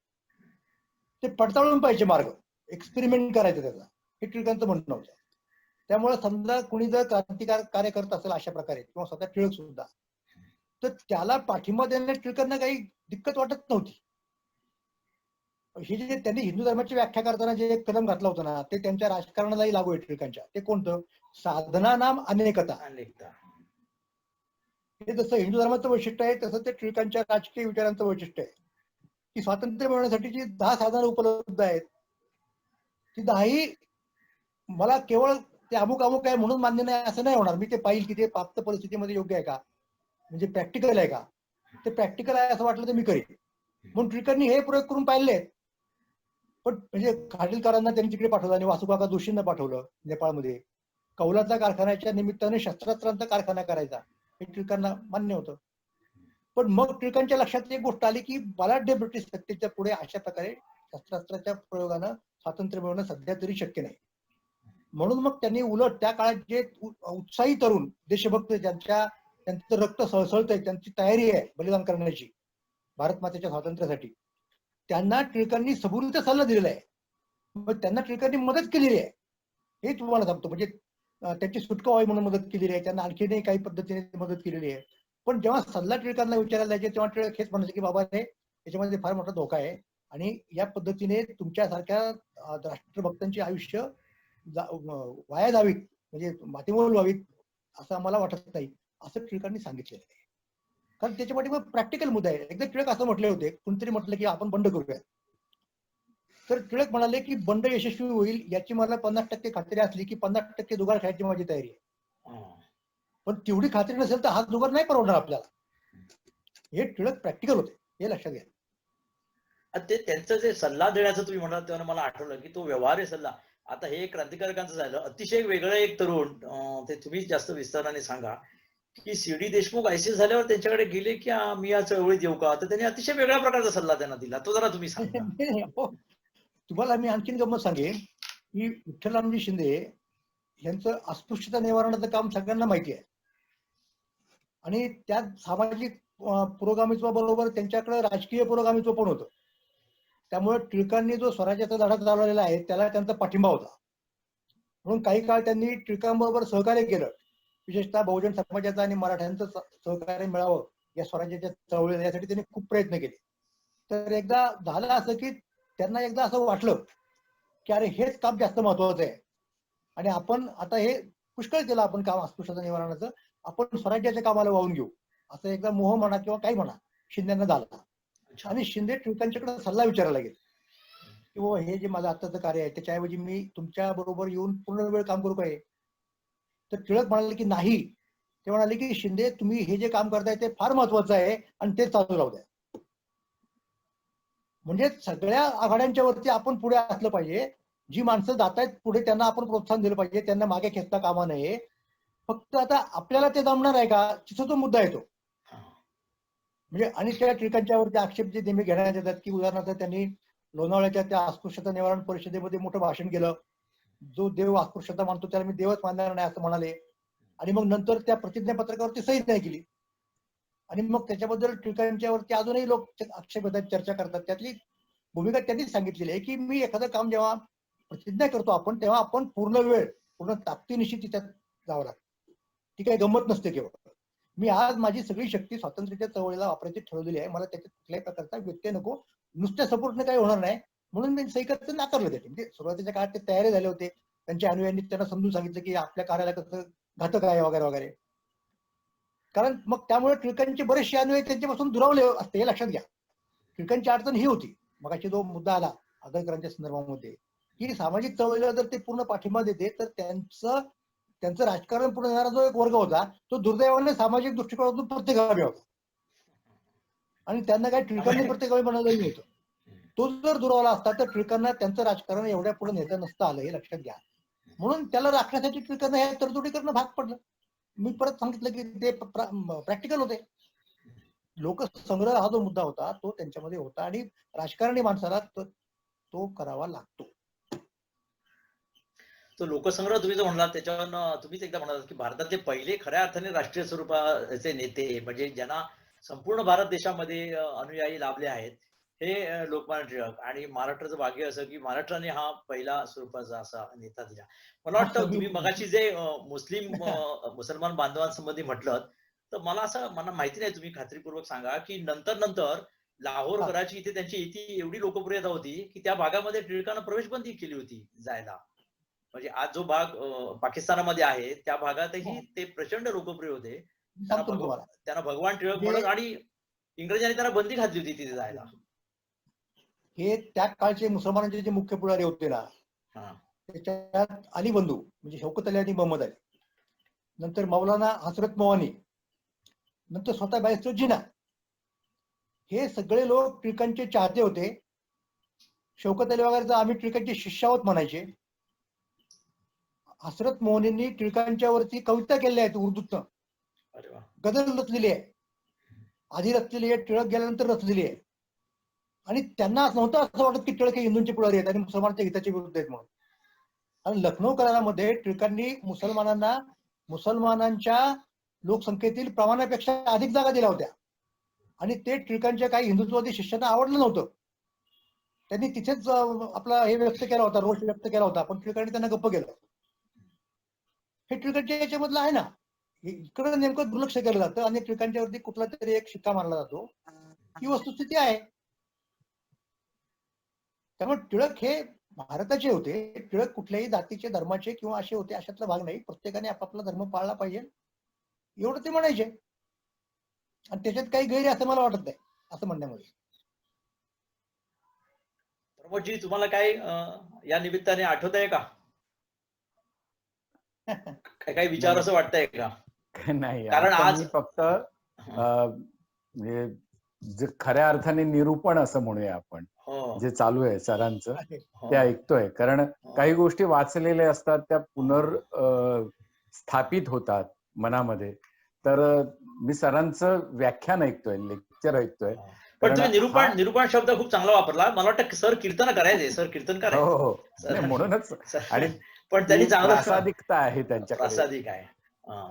ते पडताळून पाहिजे मार्ग, एक्सपेरिमेंट करायचं त्याचा, हे टिळकांचं म्हणणं होतं. त्यामुळे समजा कुणी जर क्रांतिकार कार्य करत असेल अशा प्रकारे किंवा स्वतः टिळक सुद्धा, तर त्याला पाठिंबा देण्यास टिळकांना काही दिक्कत वाटत नव्हती. हे जे त्यांनी हिंदू धर्माची व्याख्या करताना जे एक कलम घातला होता ना, ते त्यांच्या राजकारणालाही लागू आहे टिळकांच्या. ते कोणतं? साधना नाम अनेकता. हे जसं हिंदू धर्माचं वैशिष्ट्य आहे तसं ते टिळकांच्या राजकीय विचारांचं वैशिष्ट्य आहे की स्वातंत्र्य मिळवण्यासाठी जी 10 साधनं उपलब्ध आहेत ती 10ही मला केवळ ते अमुक अमुक आहे म्हणून मान्य नाही असं नाही होणार. मी ते पाहिल की ते प्राप्त परिस्थितीमध्ये योग्य आहे का, म्हणजे प्रॅक्टिकल आहे का. ते प्रॅक्टिकल आहे असं वाटलं तर मी करेन. म्हणून टिळकांनी हे प्रयोग करून पाहिले. पण म्हणजे खाडीलकरांना त्यांनी तिकडे पाठवलं आणि वासुकाका जोशींना पाठवलं नेपाळमध्ये. कौलाचा कारखान्याच्या निमित्ताने शस्त्रास्त्रांचा कारखाना करायचा हे टिळकांना मान्य होतं. पण मग टिळकांच्या लक्षात एक गोष्ट आली की बलाढ्य ब्रिटिश सत्तेच्या पुढे अशा प्रकारे शस्त्रास्त्राच्या प्रयोगानं स्वातंत्र्य मिळवणं सध्या तरी शक्य नाही. म्हणून मग त्यांनी उलट त्या काळात जे उत्साही तरुण देशभक्त त्यांचं रक्त सळसळतंय, त्यांची तयारी आहे बलिदान करण्याची भारत मातेच्या स्वातंत्र्यासाठी, त्यांना टिळकांनी सबुरीचा सल्ला दिलेला आहे. मग त्यांना टिळकांनी मदत केलेली आहे हे तुम्हाला सांगतो. म्हणजे त्यांची सुटका व्हावी म्हणून मदत केलेली आहे, त्यांना आणखीनही काही पद्धतीने मदत केलेली आहे. पण जेव्हा सल्ला टिळकांना विचारायला जायचे तेव्हा टिळक हेच म्हणायचे की बाबा हे याच्यामध्ये फार मोठा धोका आहे आणि या पद्धतीने तुमच्यासारख्या राष्ट्रभक्तांची आयुष्य वाया जावीत, म्हणजे मातीमोल व्हावीत असं आम्हाला वाटत नाही, असं टिळकांनी सांगितलेलं आहे. कारण त्याच्यामध्ये मग प्रॅक्टिकल मुद्दा आहे. एकदा टिळक असं म्हटले होते, कुणीतरी म्हटलं की आपण बंड करूया, तर टिळक म्हणाले की बंड यशस्वी होईल याची मला 50% खात्री असली की 50% जुगार खेळायची माझी तयारी आहे. पण तेवढी खात्री नसेल तर हा जुगार नाही परवडणार आपल्याला. हे टिळक प्रॅक्टिकल होते, हे लक्षात घ्या. ते त्यांचं जे सल्ला देण्याचं तुम्ही म्हणाल तेव्हा मला आठवलं की तो व्यवहार्य सल्ला. आता हे क्रांतिकारकांचं झालं. अतिशय वेगळं एक तरुण, ते तुम्ही जास्त विस्ताराने सांगा, की सी.डी. देशमुख आयसीएस झाल्यावर त्यांच्याकडे गेले की मी या चळवळीत येऊ का, तर त्यांनी अतिशय वेगळ्या प्रकारचा सल्ला त्यांना दिला. तो जरा तुम्ही सांगा. तुम्हाला मी आणखीन गंमत सांगेन की विठ्ठलरामजी शिंदे यांचं अस्पृश्यता निवारणाचं काम सगळ्यांना माहिती आहे आणि त्यात सामाजिक पुरोगामित्वाबरोबर त्यांच्याकडे राजकीय पुरोगामित्व पण होतं. त्यामुळे टिळकांनी जो स्वराज्याचा लढा चालवलेला आहे त्याला त्यांचा पाठिंबा होता. म्हणून काही काळ त्यांनी टिळकांबरोबर सहकार्य केलं. विशेषतः बहुजन समाजाचं आणि मराठ्यांचं सहकार्य मिळावं या स्वराज्याच्या चळवळीला, यासाठी त्यांनी खूप प्रयत्न केले. तर एकदा झालं असं की त्यांना एकदा असं वाटलं की अरे हेच काम जास्त महत्वाचं आहे आणि आपण आता हे पुष्कळ केलं आपण काम अस्पृश्यता निवारणाचं, आपण स्वराज्याच्या कामाला वाहून घेऊ, असं एकदा मोह म्हणा किंवा काही म्हणा शिंद्यांना झाला. आणि शिंदे टिळकांच्याकडे सल्ला विचारायला गेले की हो हे जे माझं आत्ताचं कार्य आहे त्याच्याऐवजी मी तुमच्या बरोबर येऊन पूर्ण वेळ काम करू काय. तर टिळक म्हणाले की नाही. ते म्हणाले की शिंदे तुम्ही हे जे काम करताय ते फार महत्वाचं आहे आणि ते चालू राहू द्या. म्हणजे सगळ्या आघाड्यांच्या वरती आपण पुढे असलं पाहिजे. जी माणसं जात आहेत पुढे त्यांना आपण प्रोत्साहन दिलं पाहिजे, त्यांना मागे खेचता कामा नये. फक्त आता आपल्याला ते जमणार आहे का तिथं तो मुद्दा येतो. म्हणजे आणि त्या टिळकांच्या वरती आक्षेप जे नेहमी घेण्यात येतात की उदाहरणार्थ त्यांनी लोणावळ्याच्या त्या अस्पृश्यता निवारण परिषदेमध्ये मोठं भाषण केलं. जो देव अस्पृश्यता मानतो त्याला मी देवच मानणार नाही असं म्हणाले आणि मग नंतर त्या प्रतिज्ञापत्रकावरती सही नाही केली. आणि मग त्याच्याबद्दल टिळकांच्यावरती अजूनही लोक आक्षेप घेतात, चर्चा करतात. त्यातली भूमिका त्यांनीच सांगितलेली आहे की मी एखादं काम जेव्हा प्रतिज्ञा करतो आपण तेव्हा आपण पूर्ण वेळ पूर्ण ताकदीनिशी तिच्यात जावं लागतं. ती काही गंमत नसते केवळ. मी आज माझी सगळी शक्ती स्वातंत्र्याच्या चळवळीला वापरायची ठरवलेली आहे. मला त्याच्यात कुठल्याही प्रकारचा व्यत्यय नको. नुसत्या सपोर्टने काही होणार नाही म्हणून मी सही करायचं नाकारलं त्याचे. म्हणजे सुरुवातीच्या काळात ते तयारी झाले होते. त्यांच्या अनुयायांनी त्यांना समजून सांगितलं की आपल्या कार्याला कसं घातक आहे वगैरे वगैरे. कारण मग त्यामुळे टिळकांचे बरेचसे अनुयायी त्यांच्यापासून दुरावले असते, हे लक्षात घ्या. टिळकांची अडचण ही होती मगाशी जो मुद्दा आला आगरकरांच्या संदर्भामध्ये की सामाजिक चळवळीला जर ते पूर्ण पाठिंबा देते तर त्यांचं राजकारण पुढे येणारा जो एक वर्ग होता तो दुर्दैवाने सामाजिक दृष्टिकोनातून प्रत्येकावी होता आणि त्यांना काही टिळकांनी प्रत्येकावी बनवलेलं नव्हतं. तो जर दुरावला असता तर टिळकांना त्यांचं राजकारण एवढ्या पुढे नेता नसतं आलं, हे लक्षात घ्या. म्हणून त्याला राखण्यासाठी टिळकांना हे तरतुदी करणं भाग पडलं. मी परत सांगितलं की ते प्रॅक्टिकल होते. लोकसंग्रह हा जो मुद्दा होता तो त्यांच्यामध्ये होता आणि राजकारणी माणसाला तो करावा लागतो. तो लोकसंग्रह तुम्ही जो म्हणला त्याच्यावर तुम्हीच एकदा म्हणालात की भारतातले पहिले खऱ्या अर्थाने राष्ट्रीय स्वरूपाचे नेते म्हणजे ज्यांना संपूर्ण भारत देशामध्ये अनुयायी लाभले आहेत हे लोकमान्य टिळक, आणि महाराष्ट्राचं भाग्य असं की महाराष्ट्राने हा पहिला स्वरूपाचा असा नेता दिला. मला वाटतं तुम्ही मगाशी जे मुसलमान बांधवांसंबंधी म्हटलं तर मला माहिती नाही, तुम्ही खात्रीपूर्वक सांगा की नंतर लाहोर कराची इथे त्यांची एवढी लोकप्रियता होती की त्या भागामध्ये टिळकानं प्रवेशबंदी केली होती जायला. म्हणजे आज जो भाग पाकिस्तानामध्ये आहे त्या भागातही ते प्रचंड लोकप्रिय होते. त्यांना भगवान टिळक म्हणत आणि इंग्रजांनी त्यांना बंदी घातली होती तिथे जायला. हे त्या काळचे मुसलमानांचे जे मुख्य पुढारी होते ना, त्याच्यात अली बंधू म्हणजे शौकत अली आणि मोहम्मद अली, नंतर मौलाना हजरत मोहानी, नंतर स्वतः बायस्तो जिना, हे सगळे लोक टिळकांचे चाहते होते. शौकत अली वगैरे आम्ही टिळकांचे शिष्य आहोत म्हणायचे. हसरत मोहनींनी टिळकांच्या वरती कविता केलेल्या आहेत उर्दूतनं, गझल रचलेली आहे, आधी रचलेली आहे, टिळक गेल्यानंतर रचलेली आहे. आणि त्यांना नव्हतं असं वाटत की टिळक हे हिंदूंचे पुढारी आहेत आणि मुसलमानांच्या हिताच्या विरुद्ध आहेत म्हणून. आणि लखनौ करारामध्ये टिळकांनी मुसलमानांच्या लोकसंख्येतील प्रमाणापेक्षा अधिक जागा दिल्या होत्या आणि ते टिळकांच्या काही हिंदुत्ववादी शिष्यांना आवडलं नव्हतं. त्यांनी तिथेच आपला हे व्यक्त केला होता, रोष व्यक्त केला होता, पण टिळकांनी त्यांना गप्प केलं. हे टिळकांच्या याच्यामधलं आहे ना, इकडे नेमकं दुर्लक्ष केलं जातं आणि टिळकांच्या वरती कुठला तरी एक शिक्का मारला जातो. ही वस्तुस्थिती आहे. त्यामुळे टिळक हे भारताचे होते. टिळक कुठल्याही जातीचे, धर्माचे किंवा असे होते अशातला भाग नाही. प्रत्येकाने आपापला धर्म पाळला पाहिजे एवढं ते म्हणायचे आणि त्याच्यात काही गैर असं मला वाटत नाही असं म्हणण्यामध्ये. प्रमोदजी, तुम्हाला काय या निमित्ताने आठवत आहे का? काही विचार असं वाटतंय का? नाही, कारण आज मी फक्त जे खऱ्या अर्थाने निरूपण असं म्हणूया आपण, जे चालू आहे सरांचं ते ऐकतोय. कारण काही गोष्टी वाचलेल्या असतात त्या स्थापित होतात मनामध्ये. तर मी सरांचं व्याख्यान ऐकतोय, लेक्चर ऐकतोय. पण तुम्ही निरूपण शब्द खूप चांगला वापरला. मला वाटतं सर कीर्तन करायचे, सर कीर्तन करायचे. हो, म्हणूनच. आणि पण त्यांनी चांगलं प्रासादिकता आहे त्यांच्याकडे, प्रासादिक आहे.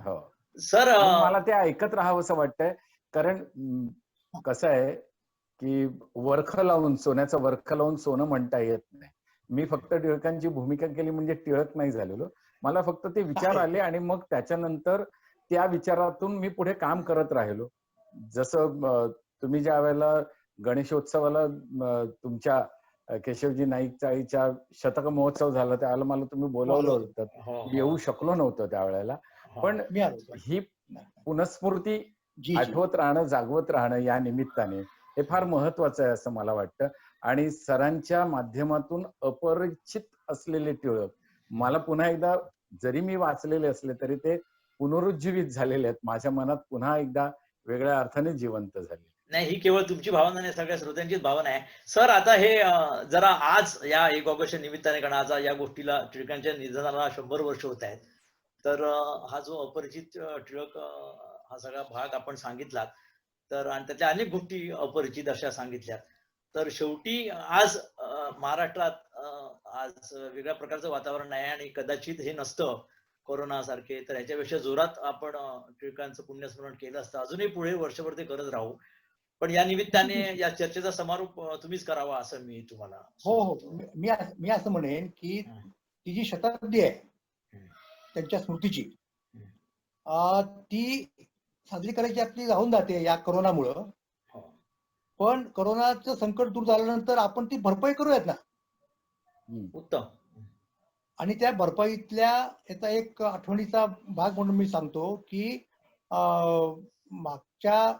हो सर, मला ते ऐकत राहावं असं वाटतंय. कारण कसं आहे की सोन्याचं वरख लावून सोनं म्हणता येत नाही. मी फक्त टिळकांची भूमिका केली म्हणजे टिळक नाही झालेलो. मला फक्त ते विचार आले आणि मग त्याच्यानंतर त्या विचारातून मी पुढे काम करत राहिलो. जसं तुम्ही ज्या वेळेला गणेशोत्सवाला तुमच्या केशवजी नाईक चाळीच्या शतक महोत्सव झाला त्यावेळेला मला तुम्ही बोलावलं होतं. येऊ शकलो नव्हतं त्यावेळेला. पण ही पुनस्फूर्ती आठवत राहणं, जागवत राहणं या निमित्ताने हे फार महत्वाचं आहे असं मला वाटतं. आणि सरांच्या माध्यमातून अपरिचित असलेले टिळक मला पुन्हा एकदा, जरी मी वाचलेले असले तरी ते पुनरुज्जीवित झालेले आहेत माझ्या मनात, पुन्हा एकदा वेगळ्या अर्थाने जिवंत झाले. नाही, ही केवळ तुमची भावना नाही, सगळ्या श्रोत्यांचीच भावना आहे. सर, आता हे जरा आज या 1 ऑगस्ट निमित्ताने, कारण आज या गोष्टीला टिळकांच्या निधनाला 100 वर्ष होत आहेत. तर हा जो अपरिचित टिळक हा सगळा भाग आपण सांगितला, तर आणि त्यातल्या अनेक गोष्टी अपरिचित अशा सांगितल्यात. तर शेवटी आज महाराष्ट्रात आज वेगळ्या प्रकारचं वातावरण आहे आणि कदाचित हे नसतं कोरोना सारखे, तर ह्याच्यापेक्षा जोरात आपण टिळकांचं पुण्यस्मरण केलं असतं. अजूनही पुढे वर्षभर ते करत राहू. पण या निमित्ताने या चर्चेचा समारोप तुम्हीच करावा असं मी तुम्हाला. हो, मी असं म्हणेन की ती जी शताब्दी आहे त्यांच्या स्मृतीची, ती साजरी करायची आपली राहून जाते या कोरोनामुळं. पण कोरोनाचं संकट दूर झाल्यानंतर आपण ती भरपाई करूयात ना. उत्तम. आणि त्या भरपाईतल्या याचा एक आठवणीचा भाग म्हणून मी सांगतो की मागच्या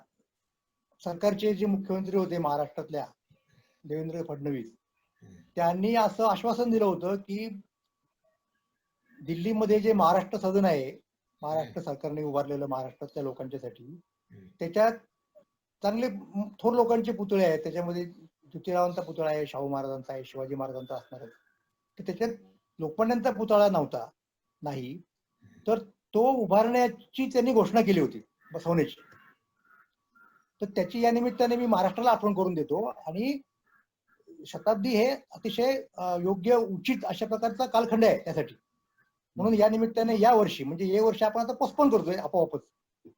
सरकारचे जे मुख्यमंत्री होते महाराष्ट्रातल्या, देवेंद्र फडणवीस, त्यांनी असं आश्वासन दिलं होतं की दिल्लीमध्ये जे महाराष्ट्र सदन आहे, महाराष्ट्र सरकारने उभारलेलं महाराष्ट्रातल्या लोकांच्यासाठी, त्याच्यात चांगले थोर लोकांचे पुतळे आहेत. त्याच्यामध्ये ज्योतिरावांचा पुतळा आहे, शाहू महाराजांचा आहे, शिवाजी महाराजांचा असणार आहे. तर त्याच्यात लोकमान्यांचा पुतळा नव्हता, नाही, तर तो उभारण्याची त्यांनी घोषणा केली होती, बसवण्याची. तर त्याची या निमित्ताने मी महाराष्ट्राला आठवण करून देतो. आणि शताब्दी हे अतिशय योग्य, उचित अशा प्रकारचा कालखंड आहे त्यासाठी. म्हणून या निमित्ताने या वर्षी, म्हणजे हे वर्ष आपण आता पोस्टपोन करतोय आपोआपच,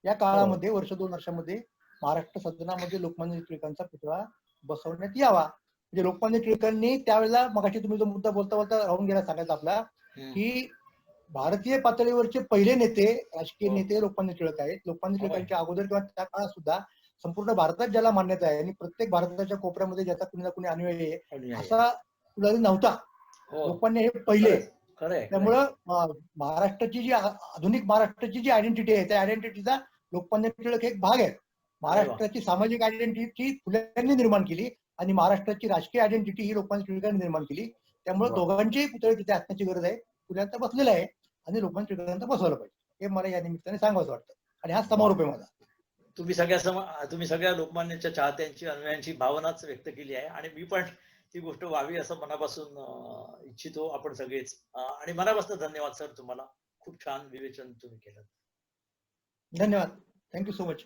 या काळामध्ये वर्ष 2 वर्षामध्ये महाराष्ट्र सदनामध्ये लोकमान्य टिळकांचा पुतळा बसवण्यात यावा. म्हणजे लोकमान्य टिळकांनी त्यावेळेला, मगाशी तुम्ही जो मुद्दा बोलता बोलता राहून गेला सांगायचा आपला, की भारतीय पातळीवरचे पहिले नेते, राजकीय नेते लोकमान्य टिळक आहेत. लोकमान्य टिळकांच्या अगोदर किंवा त्या काळात सुद्धा संपूर्ण भारतात ज्याला मान्यता आहे आणि प्रत्येक भारताच्या कोपऱ्यामध्ये ज्याचा कुणी ना कुणी अनुयायी आहे असा पुढारी नव्हता. लोकमान्य हे पहिले. त्यामुळं महाराष्ट्राची जी आधुनिक महाराष्ट्राची जी आयडेंटिटी आहे, त्या आयडेंटिटीचा लोकमान्य टिळक एक भाग आहे. महाराष्ट्राची सामाजिक आयडेंटिटी फुल्यांनी निर्माण केली आणि महाराष्ट्राची राजकीय आयडेंटिटी ही लोकमान्य टिळकांनी निर्माण केली. त्यामुळे दोघांचेही पुतळे तिथे असण्याची गरज आहे. फुल्यांचा बसलेला आहे आणि लोकमान्य टिळकांचा बसवलं पाहिजे, हे मला या निमित्ताने सांगावंसं वाटतं. आणि हा समारोप आहे माझा. तुम्ही सगळ्या लोकमान्यांच्या चाहत्यांची, अनुयायांची भावनाच व्यक्त केली आहे आणि मी पण ती गोष्ट व्हावी असं मनापासून इच्छितो, आपण सगळेच. आणि मनापासून धन्यवाद सर तुम्हाला. खूप छान विवेचन तुम्ही केलं. धन्यवाद. Thank you so much.